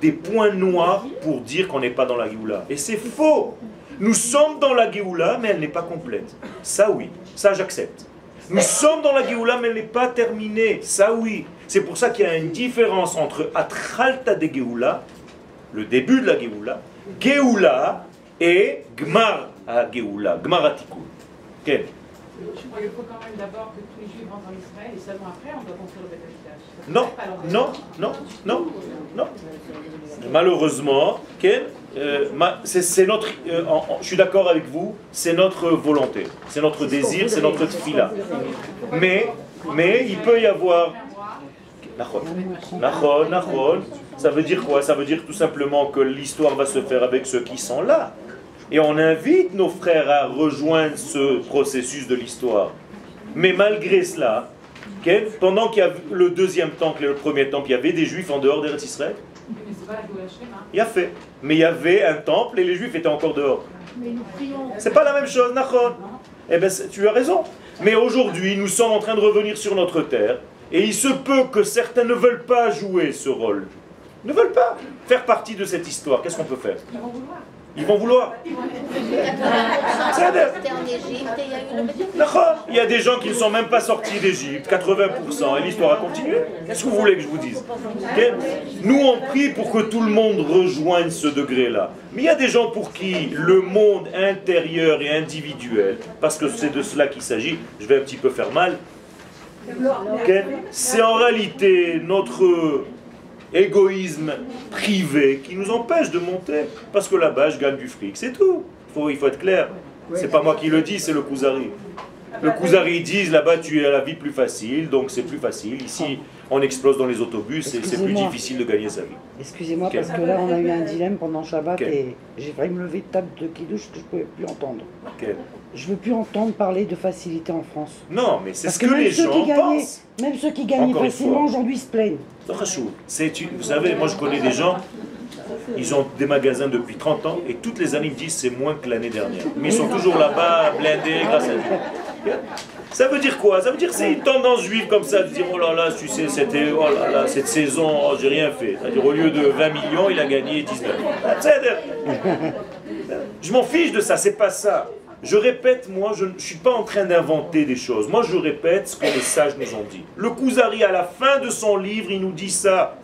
des points noirs pour dire qu'on n'est pas dans la Géoula. Et c'est faux. Nous sommes dans la Géoula, mais elle n'est pas complète. Ça oui, ça j'accepte. Nous sommes dans la Géoula, mais elle n'est pas terminée. Ça oui. C'est pour ça qu'il y a une différence entre Atchalta de Géoula, le début de la Géoula, Géoula et Gmar à Géoula, Gmar Atikun. Okay. Je crois qu'il faut quand même d'abord que tous les Juifs rentrent en Israël et seulement après on doit construire le Beth Amikdash. Non, non, non, non, non. Malheureusement, c'est notre, je suis d'accord avec vous, c'est notre volonté, c'est notre désir, c'est notre tfila. Mais il peut y avoir... Nachon, ça veut dire quoi? Ça veut dire tout simplement que l'histoire va se faire avec ceux qui sont là. Et on invite nos frères à rejoindre ce processus de l'histoire. Mais malgré cela, pendant qu'il y a le deuxième temple et le premier temple, il y avait des Juifs en dehors d'Eretz Israël. Il y a fait. Mais il y avait un temple et les Juifs étaient encore dehors. C'est pas la même chose, Nachon. Eh bien, tu as raison. Mais aujourd'hui, nous sommes en train de revenir sur notre terre. Et il se peut que certains ne veulent pas jouer ce rôle. Ne veulent pas faire partie de cette histoire. Qu'est-ce qu'on peut faire? Ils vont vouloir. Il y a des gens qui ne sont même pas sortis d'Égypte, 80%, et l'histoire a continué. Qu'est-ce que vous voulez que je vous dise? Nous, on prie pour que tout le monde rejoigne ce degré-là. Mais il y a des gens pour qui le monde intérieur et individuel, parce que c'est de cela qu'il s'agit, je vais un petit peu faire mal, c'est en réalité notre égoïsme privé qui nous empêche de monter. Parce que là-bas, je gagne du fric, c'est tout. Il faut être clair. C'est pas moi qui le dis, c'est le Kuzari. Le Kuzari disent là-bas, tu as la vie plus facile, donc c'est plus facile. Ici, on explose dans les autobus et c'est plus difficile de gagner sa vie. Excusez-moi, parce que là, on a eu un dilemme pendant Shabbat et j'ai failli me lever de table de Kiddush que je ne pouvais plus entendre. Je ne veux plus entendre parler de facilité en France. Non, mais c'est ce que les gens pensent. Même ceux qui gagnaient facilement, aujourd'hui, se plaignent. Vous savez, moi je connais des gens, ils ont des magasins depuis 30 ans et toutes les années ils me disent c'est moins que l'année dernière. Mais ils sont toujours là-bas, blindés, grâce à Dieu. Ça veut dire quoi? Ça veut dire que c'est une tendance juive comme ça, de dire oh là là, tu sais, c'était, oh là là, cette saison, oh, j'ai rien fait. C'est-à-dire au lieu de 20 millions, il a gagné 19. Je m'en fiche de ça, c'est pas ça. Je répète, moi, je ne suis pas en train d'inventer des choses. Moi, je répète ce que les sages nous ont dit. Le Kuzari, à la fin de son livre, il nous dit ça.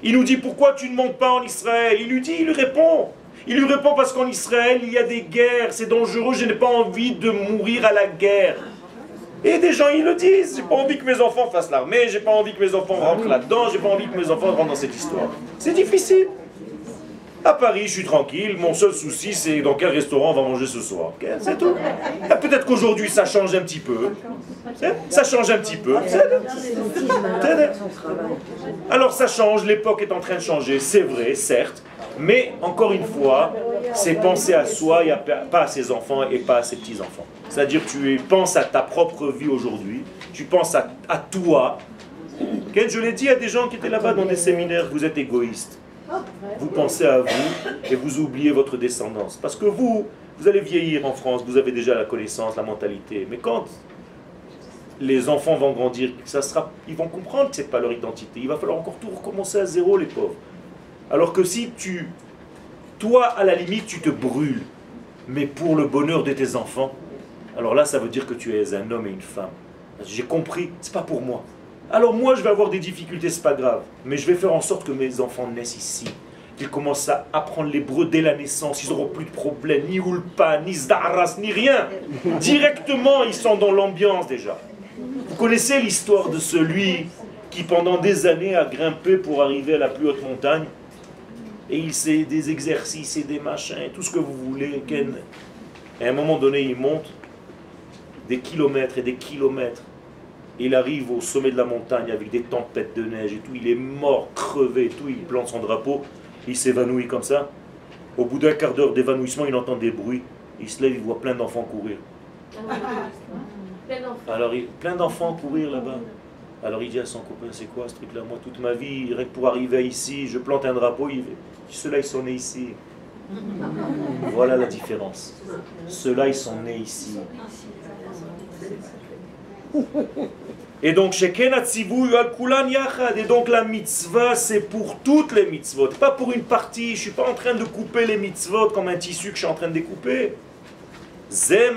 Il nous dit, pourquoi tu ne montes pas en Israël? Il lui répond. Il lui répond parce qu'en Israël, il y a des guerres, c'est dangereux, je n'ai pas envie de mourir à la guerre. Et des gens, ils le disent. J'ai pas envie que mes enfants fassent l'armée, j'ai pas envie que mes enfants rentrent là-dedans, j'ai pas envie que mes enfants rentrent dans cette histoire. C'est difficile. À Paris, je suis tranquille, mon seul souci, c'est dans quel restaurant on va manger ce soir. Okay, c'est tout. Peut-être qu'aujourd'hui, ça change un petit peu. Ça change un petit peu. Alors ça change, l'époque est en train de changer, c'est vrai, certes. Mais, encore une fois, c'est penser à soi et pas à ses enfants et pas à ses petits-enfants. C'est-à-dire, tu penses à ta propre vie aujourd'hui, tu penses à toi. Okay, je l'ai dit à des gens qui étaient là-bas dans des séminaires, vous êtes égoïstes. Vous pensez à vous et vous oubliez votre descendance. Parce que vous allez vieillir en France, vous avez déjà la connaissance, la mentalité. Mais quand les enfants vont grandir, ils vont comprendre que ce n'est pas leur identité. Il va falloir encore tout recommencer à zéro, les pauvres. Alors que si toi, à la limite, tu te brûles, mais pour le bonheur de tes enfants, alors là, ça veut dire que tu es un homme et une femme. J'ai compris, c'est pas pour moi. Alors moi, je vais avoir des difficultés, c'est pas grave. Mais je vais faire en sorte que mes enfants naissent ici. Qu'ils commencent à apprendre l'hébreu dès la naissance. Ils n'auront plus de problème, ni ulpa, ni zdaras, ni rien. Directement, ils sont dans l'ambiance déjà. Vous connaissez l'histoire de celui qui pendant des années a grimpé pour arriver à la plus haute montagne. Et il sait des exercices et des machins, tout ce que vous voulez. Et à un moment donné, il monte des kilomètres et des kilomètres. Il arrive au sommet de la montagne avec des tempêtes de neige et tout. Il est mort, crevé et tout. Il plante son drapeau. Il s'évanouit comme ça. Au bout d'un quart d'heure d'évanouissement, il entend des bruits. Il se lève, il voit plein d'enfants courir. Alors, plein d'enfants courir là-bas. Alors il dit à son copain, c'est quoi ce truc-là? Moi, toute ma vie, rien que pour arriver ici, je plante un drapeau, ceux-là, ils sont nés ici. Voilà la différence. Ceux-là, ils sont nés ici. Et donc, et donc la mitzvah, c'est pour toutes les mitzvot, pas pour une partie. Je ne suis pas en train de couper les mitzvot comme un tissu que je suis en train de découper. C'est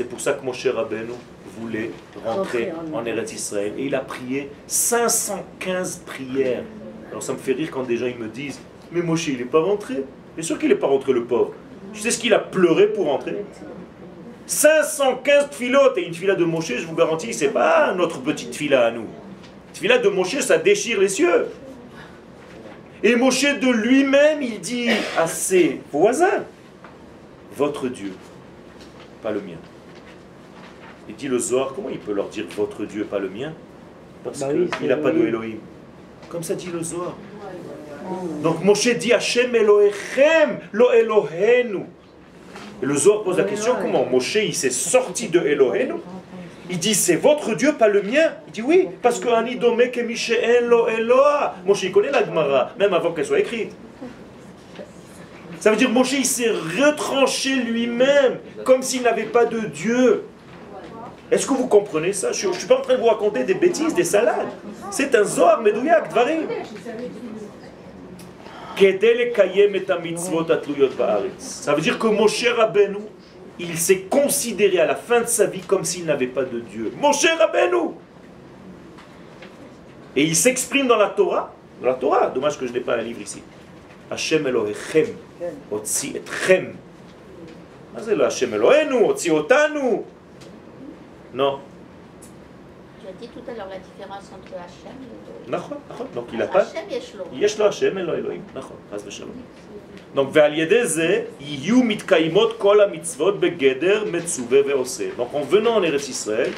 pour ça que Moshe Rabbeinu voulait rentrer en Eretz Israël. Et il a prié 515 prières. Alors ça me fait rire quand des gens ils me disent « Mais Moshe, il n'est pas rentré ». Bien sûr qu'il n'est pas rentré, le pauvre. Tu sais ce qu'il a pleuré pour rentrer? 515 tfilotes. Et une tfila de Moshe, je vous garantis, c'est pas notre petite tfila à nous. Une tfila de Moshe, ça déchire les cieux. Et Moshe de lui-même, il dit à ses voisins « Votre Dieu, pas le mien ». Il dit le Zohar, comment il peut leur dire votre Dieu, pas le mien? Parce qu'il n'a pas de Elohim. Comme ça dit le Zohar. Donc Moshe dit Hashem Elohechem, lo Elohenu. Et le Zohar pose la question, comment Moshe il s'est sorti de Elohenu? Il dit c'est votre Dieu, pas le mien. Il dit oui, parce que Ani domé ke Mishéen lo Eloah. Moshe il connaît la Gemara, même avant qu'elle soit écrite. Ça veut dire Moshe il s'est retranché lui-même, comme s'il n'avait pas de Dieu. Est-ce que vous comprenez ça? Je ne suis pas en train de vous raconter des bêtises, des salades. C'est un Zohar Medouyak, Dvarim. Ça veut dire que Moshe Rabbeinu, il s'est considéré à la fin de sa vie comme s'il n'avait pas de Dieu. Moshe Rabbeinu! Et il s'exprime dans la Torah. Dans la Torah, dommage que je n'ai pas un livre ici. Hashem Elohechem, Otsi etchem. C'est le Hashem Elohenu, Otsi otanu. Non. Tu as dit tout à l'heure la différence entre Hachem et Elohim. Donc il n'a pas. Hachem, Yeshlo. Yeshlo Hachem et Elohim. Donc Yiyu mitkaimot kol mitzvot begeder metzuve veose. Donc en venant en Eretz Israël,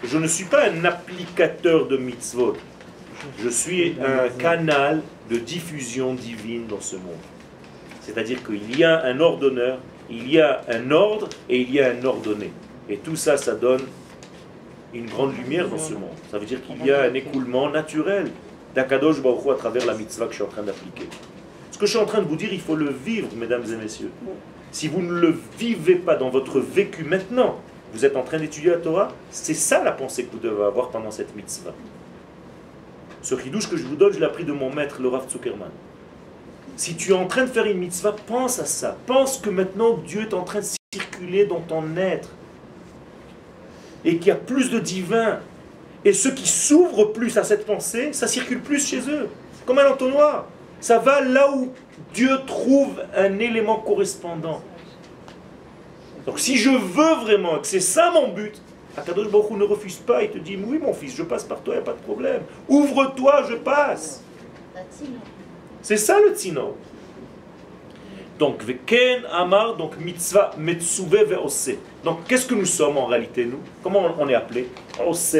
je ne suis pas un applicateur de mitzvot. Je suis un canal de diffusion divine dans ce monde. C'est-à-dire qu'il y a un ordonneur, il y a un ordre et il y a un ordonné. Et tout ça, ça donne une grande lumière dans ce monde. Ça veut dire qu'il y a un écoulement naturel d'Akadosh Baruch Hu à travers la mitzvah que je suis en train d'appliquer. Ce que je suis en train de vous dire, il faut le vivre, mesdames et messieurs. Si vous ne le vivez pas dans votre vécu maintenant, vous êtes en train d'étudier la Torah, c'est ça la pensée que vous devez avoir pendant cette mitzvah. Ce chidouche que je vous donne, je l'ai appris de mon maître, le Rav Zuckerman. Si tu es en train de faire une mitzvah, pense à ça. Pense que maintenant Dieu est en train de circuler dans ton être. Et qu'il y a plus de divin. Et ceux qui s'ouvrent plus à cette pensée, ça circule plus chez eux. Comme un entonnoir. Ça va là où Dieu trouve un élément correspondant. Donc si je veux vraiment, que c'est ça mon but, Akadosh Baruch Hu ne refuse pas, il te dit, oui mon fils, je passe par toi, il n'y a pas de problème. Ouvre-toi, je passe. C'est ça le tzino. Donc, Veken Amar, donc mitzvah, metzuve ve'ose. Donc, qu'est-ce que nous sommes en réalité, nous? Comment on est appelé? Ose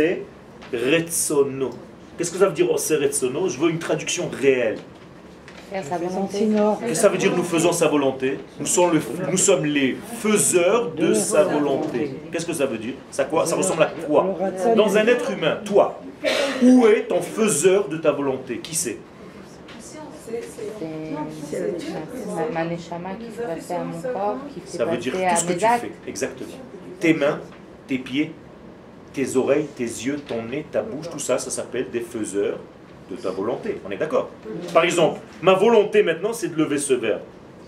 retsono. Qu'est-ce que ça veut dire Ose retsono? Je veux une traduction réelle. Faire sa volonté. Qu'est-ce que ça veut dire nous faisons sa volonté? Nous sommes les faiseurs de sa volonté. Qu'est-ce que ça veut dire? Ça ressemble à quoi? Dans un être humain, toi, où est ton faiseur de ta volonté? Qui c'est? C'est ma neshama qui fait passer à mon corps, qui fait ça veut dire passer tout à ce que mes tu actes. fais, exactement. Tes mains, tes pieds, tes oreilles, tes yeux, ton nez, ta bouche, tout ça, ça s'appelle des faiseurs de ta volonté. On est d'accord? Par exemple, ma volonté maintenant, c'est de lever ce verre.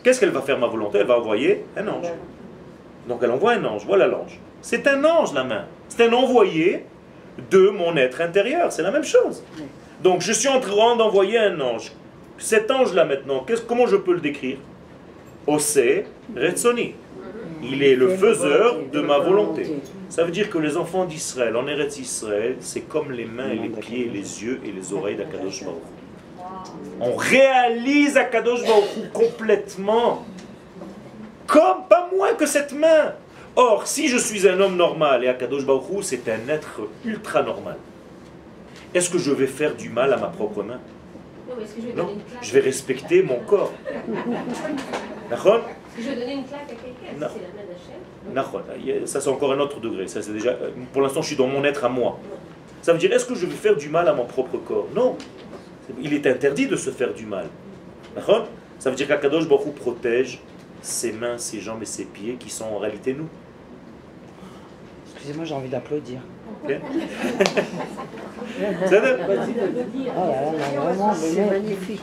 Qu'est-ce qu'elle va faire ma volonté? Elle va envoyer un ange. Donc elle envoie un ange, voilà l'ange. C'est un ange la main. C'est un envoyé de mon être intérieur, c'est la même chose. Donc je suis en train d'envoyer un ange. Cet ange-là maintenant, comment je peux le décrire? Ose Retsoni. Il est le faiseur de ma volonté. Ça veut dire que les enfants d'Israël, en Eretz Israël, c'est comme les mains et les pieds, les yeux et les oreilles d'Akadosh Baruch Hu. On réalise Akadosh Baruch Hu complètement, comme pas moins que cette main. Or, si je suis un homme normal et Akadosh Baruch Hu, c'est un être ultra normal, est-ce que je vais faire du mal à ma propre main? Non, je vais respecter mon corps. D'accord? Je vais donner une claque à quelqu'un, Non. si c'est la main d'Hachem. Ça c'est encore un autre degré. Ça, c'est déjà, pour l'instant je suis dans mon être à moi. Ça veut dire, est-ce que je vais faire du mal à mon propre corps? Non. Il est interdit de se faire du mal. D'accord? Ça veut dire qu'Akadosh Baruch Hu protège ses mains, ses jambes et ses pieds qui sont en réalité nous. Excusez-moi, j'ai envie d'applaudir. Okay? C'est Oh là là, non, vraiment, C'est magnifique.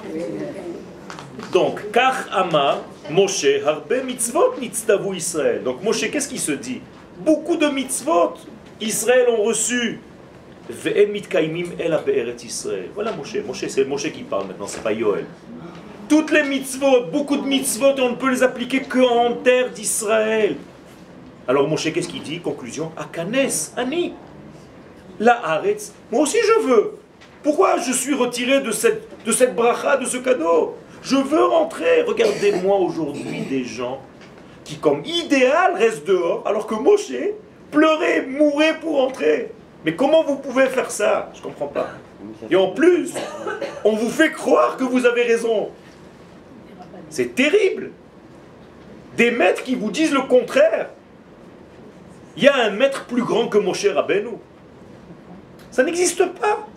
donc, Kach Ama, Moshe, Harbe mitzvot nitztavu Israël. Donc Moshe, qu'est-ce qu'il se dit? Beaucoup de mitzvot, Israël ont reçu. Ve'em mitkaimim ela be'eret Israël. Voilà Moshe. C'est Moshe qui parle maintenant, c'est pas Yoel. Toutes les mitzvot, beaucoup de mitzvot, on ne peut les appliquer qu'en terre d'Israël. Alors Moshe, qu'est-ce qu'il dit? Conclusion, Akanes, Ani. La Haaretz, moi aussi je veux. Pourquoi je suis retiré de cette bracha, de ce cadeau? Je veux rentrer. Regardez-moi aujourd'hui des gens qui, comme idéal, restent dehors, alors que Moshe pleurait, mourait pour entrer. Mais comment vous pouvez faire ça? Je ne comprends pas. Et en plus, on vous fait croire que vous avez raison. C'est terrible. Des maîtres qui vous disent le contraire. Il y a un maître plus grand que Moshe Rabbeinu. Ça n'existe pas.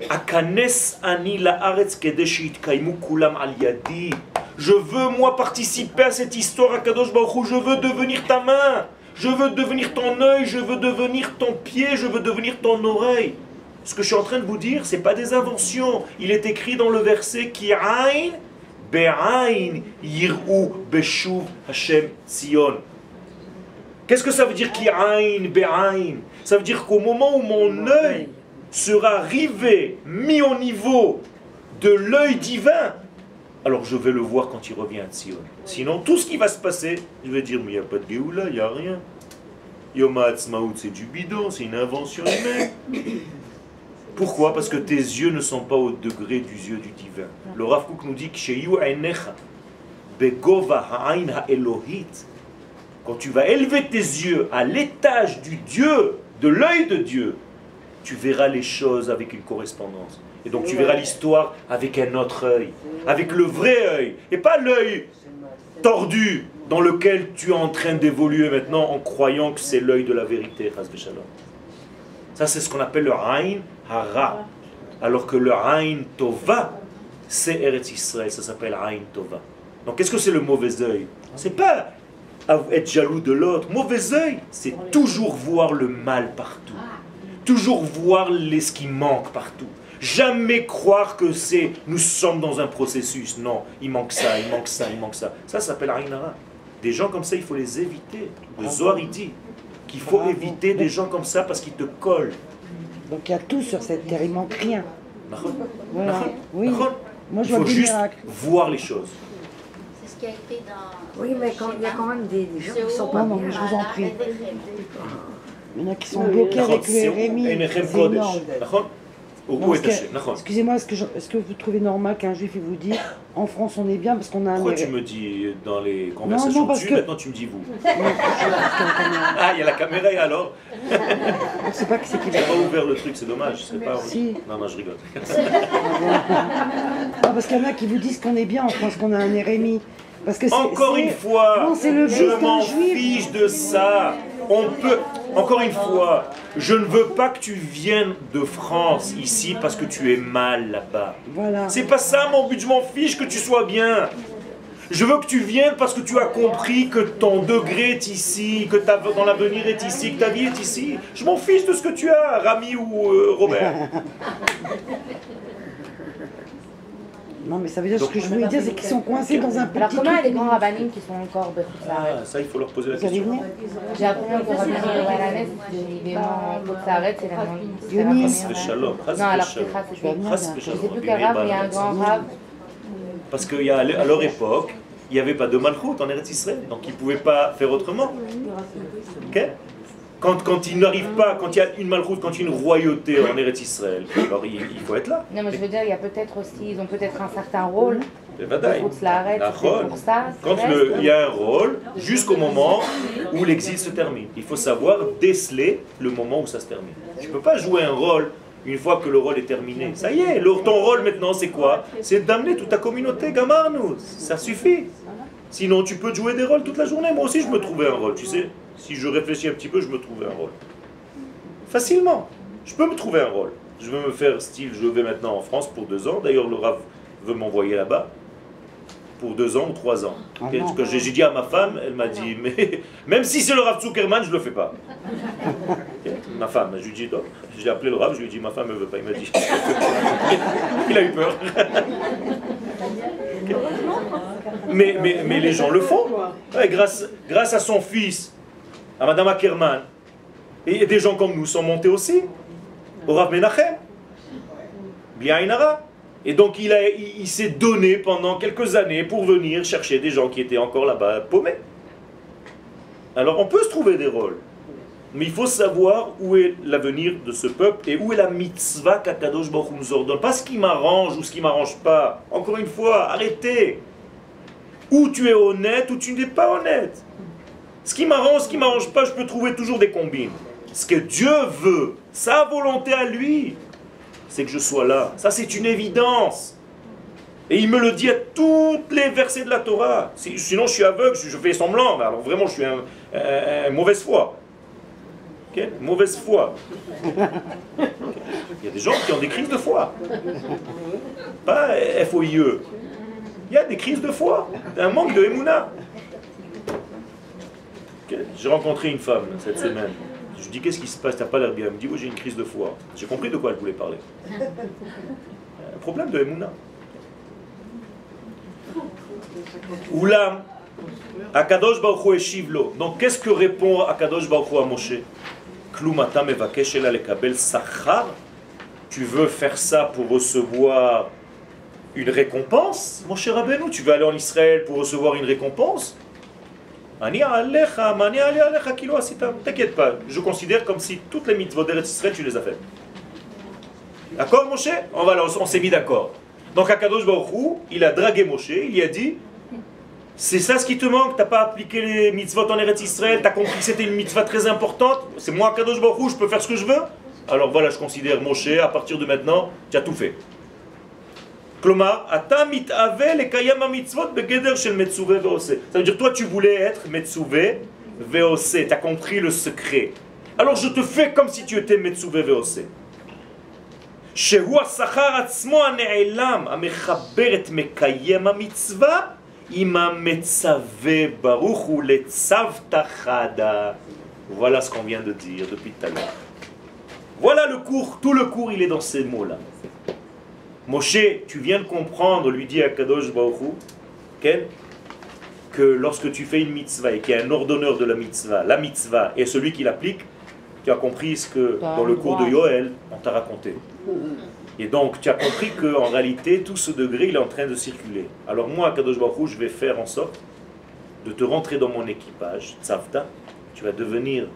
Akanes ani la'aretz kedesh yitkaimu kulam al yadi. Je veux, moi, participer à cette histoire à Kadosh Baruch Hu. Je veux devenir ta main. Je veux devenir ton œil. Je veux devenir ton pied. Je veux devenir ton oreille. Ce que je suis en train de vous dire, ce n'est pas des inventions. Il est écrit dans le verset Ki ayn be'ayn yir'u beshuv Hashem Tzion. Qu'est-ce que ça veut dire Ki ayn be'ayn? Ça veut dire qu'au moment où mon œil sera rivé, mis au niveau de l'œil divin, alors je vais le voir quand il revient à Tzion. Sinon, tout ce qui va se passer, je vais dire, mais il n'y a pas de Géoula, il n'y a rien. Yom HaAtzmaut, c'est du bidon, c'est une invention humaine. Pourquoi? Parce que tes yeux ne sont pas au degré du yeux du divin. Le Rav Kook nous dit que chez Yu Einecha, Begova Ha'ain Ha'elohit, quand tu vas élever tes yeux à l'étage du Dieu, de l'œil de Dieu, tu verras les choses avec une correspondance. Et donc tu verras l'histoire avec un autre œil, avec le vrai œil, et pas l'œil tordu dans lequel tu es en train d'évoluer maintenant en croyant que c'est l'œil de la vérité. Ça c'est ce qu'on appelle le Aïn Hara, alors que le Aïn Tova, c'est Eretz Israël, ça s'appelle Aïn Tova. Donc qu'est-ce que c'est le mauvais œil? C'est pas être jaloux de l'autre. Mauvais œil, c'est toujours voir le mal partout. Toujours voir ce qui manque partout. Jamais croire que nous sommes dans un processus. Non, il manque ça, il manque ça, il manque ça. Ça s'appelle Aïnara. Des gens comme ça, il faut les éviter. Le Zohar, il dit qu'il faut éviter des gens comme ça parce qu'ils te collent. Donc il y a tout sur cette terre, il manque rien. Voilà. Oui. Moi, je il faut vois juste voir les choses. C'est ce qui a été dans... Oui, mais il y a quand même des gens qui ne sont pas Non, bien. mais je vous en prie. Il y en a qui sont bloqués avec le RMI. C'est énorme. Non, excusez-moi, est-ce que vous trouvez normal qu'un juif il vous dise en France on est bien parce qu'on a un... Pourquoi tu me dis dans les conversations dessus, maintenant tu me dis vous? Ah, il y a la caméra et alors? On ne sait pas qui c'est qui va. Tu n'as pas ouvert le truc, c'est dommage. Pas... Si. Non, je rigole. Non, parce qu'il y en a qui vous disent qu'on est bien en France, qu'on a un RMI. Parce que encore une fois, non, le je m'en fiche de ça. On peut, encore une fois, je ne veux pas que tu viennes de France ici parce que tu es mal là-bas. Voilà. C'est pas ça mon but, je m'en fiche que tu sois bien. Je veux que tu viennes parce que tu as compris que ton degré est ici, que dans l'avenir est ici, que ta vie est ici. Je m'en fiche de ce que tu as, Rami ou Robert. Non, mais ça veut dire ce que je voulais dire, c'est qu'ils sont coincés dans un petit Alors, truc. comment il y a des grands rabbinimes qui sont encore de Ça, il faut leur poser la Vous allez question. venir? J'ai appris que Rabbi Yohanan, il est mort en Côte-Saret, c'est la Chas première. v'shalom, chas Non, alors v'shalom. c'est Tu vas venir, Chas Je ne sais v'shalom. plus quel rab, mais il y a un grand rab. Parce qu'à leur époque, il n'y avait pas de malchout en Eretz Israël, donc il ne pouvait pas faire autrement. Okay? Quand il n'arrive pas, quand il y a une malchout, quand il y a une royauté en Eretz Israël, alors il faut être là. Non, mais je veux dire, il y a peut-être aussi, ils ont peut-être un certain rôle. Pour ça, quand il y a un rôle, jusqu'au moment où l'exil se termine. Il faut savoir déceler le moment où ça se termine. Tu ne peux pas jouer un rôle une fois que le rôle est terminé. Ça y est, ton rôle maintenant c'est quoi? C'est d'amener toute ta communauté, gamarnou. Ça suffit. Sinon tu peux jouer des rôles toute la journée. Moi aussi je me trouvais un rôle, tu sais. Si je réfléchis un petit peu, je me trouvais un rôle. Facilement. Je peux me trouver un rôle. Je veux me faire style, je vais maintenant en France pour 2 ans. D'ailleurs le Rav veut m'envoyer là-bas. Pour 2 ans ou 3 ans. Quand j'ai dit à ma femme, elle m'a dit, mais même si c'est le Rav Zuckerman, je ne le fais pas. Ma femme, je lui dis, j'ai appelé le Rav, je lui ai dit, ma femme ne veut pas. Il m'a dit, il a eu peur. mais les gens le font. Ouais, grâce à son fils, à Madame Ackerman, et des gens comme nous sont montés aussi, au Rav Menachem, bien Inara. Et donc il s'est donné pendant quelques années pour venir chercher des gens qui étaient encore là-bas paumés. Alors on peut se trouver des rôles, mais il faut savoir où est l'avenir de ce peuple et où est la mitzvah qu'Akadosh Baruch Hu nous ordonne. Pas ce qui m'arrange ou ce qui ne m'arrange pas. Encore une fois, arrêtez. Ou tu es honnête ou tu n'es pas honnête. Ce qui ne m'arrange pas, je peux trouver toujours des combines. Ce que Dieu veut, sa volonté à lui, c'est que je sois là. Ça, c'est une évidence. Et il me le dit à toutes les versets de la Torah. Sinon, je suis aveugle, je fais semblant. Alors vraiment, je suis un mauvaise foi. Okay? Mauvaise foi. Okay. Il y a des gens qui ont des crises de foi. Pas F-O-I-E. Il y a des crises de foi. Un manque de émouna. Okay. J'ai rencontré une femme cette semaine. Je lui dis, qu'est-ce qui se passe? T'as pas l'air bien. Elle me dit, oui, j'ai une crise de foi. J'ai compris de quoi elle voulait parler. Un problème de Emouna. Oulam, Akadosh Baruch Hu eshiv lo. Donc, qu'est-ce que répond Akadosh Baruch Hu à Moshe? Klumata mevakesh ela lekabel sachar. Tu veux faire ça pour recevoir une récompense? Moshe Rabbeinu, tu veux aller en Israël pour recevoir une récompense? T'inquiète pas, je considère comme si toutes les mitzvot d'Eretz Israël, tu les as faites. D'accord, Moshe? On s'est mis d'accord. Donc Akadosh Baruch Hu, il a dragué Moshe, il lui a dit, c'est ça ce qui te manque, t'as pas appliqué les mitzvot en Eretz Israël, t'as compris que c'était une mitzvah très importante, c'est moi Akadosh Baruch Hu, je peux faire ce que je veux? Alors voilà, je considère Moshe, à partir de maintenant, tu as tout fait. Ça veut dire, toi tu voulais être Metsuvé Veose, tu as compris le secret. Alors je te fais comme si tu étais Metsuvé Veose. Voilà ce qu'on vient de dire depuis tout à l'heure. Voilà le cours, tout le cours il est dans ces mots-là. Moshe, tu viens de comprendre, lui dit Akadosh Baruch Hu, que lorsque tu fais une mitzvah et qu'il y a un ordonneur de la mitzvah est celui qui l'applique, tu as compris ce que dans le cours de Yoel, on t'a raconté. Et donc tu as compris qu'en réalité, tout ce degré, il est en train de circuler. Alors moi, Akadosh Baruch Hu, je vais faire en sorte de te rentrer dans mon équipage, Tzavta, tu vas devenir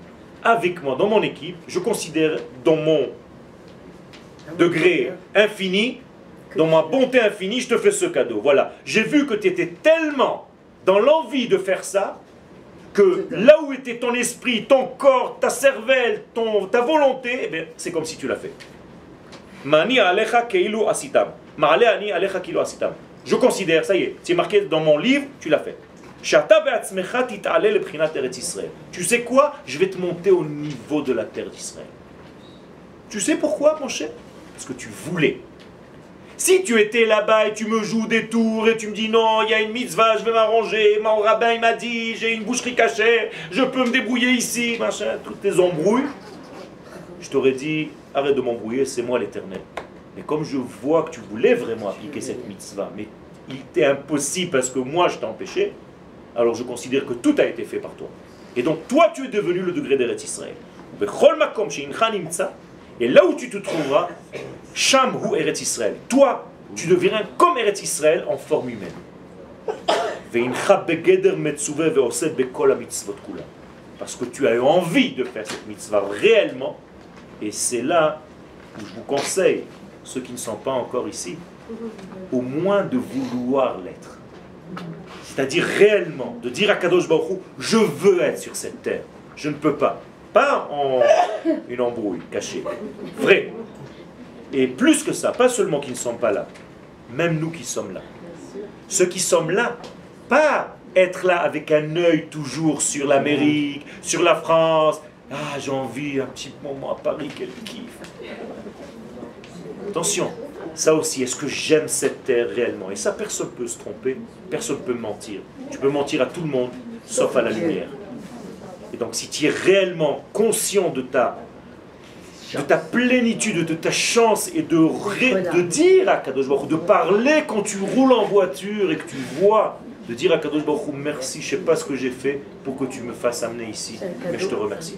avec moi dans mon équipe, je considère dans mon degré infini, dans ma bonté infinie, je te fais ce cadeau. Voilà. J'ai vu que tu étais tellement dans l'envie de faire ça, que là où était ton esprit, ton corps, ta cervelle, ta volonté, eh bien, c'est comme si tu l'as fait. Je considère, ça y est, c'est marqué dans mon livre, tu l'as fait. Tu sais quoi? Je vais te monter au niveau de la terre d'Israël. Tu sais pourquoi, mon cher? Parce que tu voulais. Si tu étais là-bas et tu me joues des tours et tu me dis non, il y a une mitzvah, je vais m'arranger, mon rabbin il m'a dit, j'ai une boucherie cachée, je peux me débrouiller ici, machin, toutes tes embrouilles, je t'aurais dit, arrête de m'embrouiller, c'est moi l'Éternel. Mais comme je vois que tu voulais vraiment appliquer cette mitzvah, mais il était impossible parce que moi je t'ai empêché, alors je considère que tout a été fait par toi. Et donc toi tu es devenu le degré d'Eretz Israël. Et là où tu te trouveras, Sham hu Eretz Israël. Toi, tu deviens comme Eretz Israël en forme humaine. Parce que tu as eu envie de faire cette mitzvah réellement, et c'est là où je vous conseille, ceux qui ne sont pas encore ici, au moins de vouloir l'être. C'est-à-dire réellement, de dire à Kadosh Baruch Hu, je veux être sur cette terre, je ne peux pas. Pas en une embrouille cachée, vrai. Et plus que ça, pas seulement qui ne sont pas là, même nous qui sommes là. Ceux qui sommes là, pas être là avec un œil toujours sur l'Amérique, sur la France. Ah, j'ai envie un petit moment à Paris, quel kiff. Attention, ça aussi, est-ce que j'aime cette terre réellement? Et ça, personne ne peut se tromper, personne ne peut mentir. Tu peux mentir à tout le monde, sauf à la lumière. Et donc, si tu es réellement conscient de ta plénitude, de ta chance, et de dire à Kadosh Baruch Hu, de parler quand tu roules en voiture et que tu vois, de dire à Kadosh Baruch Hu, merci, je ne sais pas ce que j'ai fait pour que tu me fasses amener ici, mais je te remercie.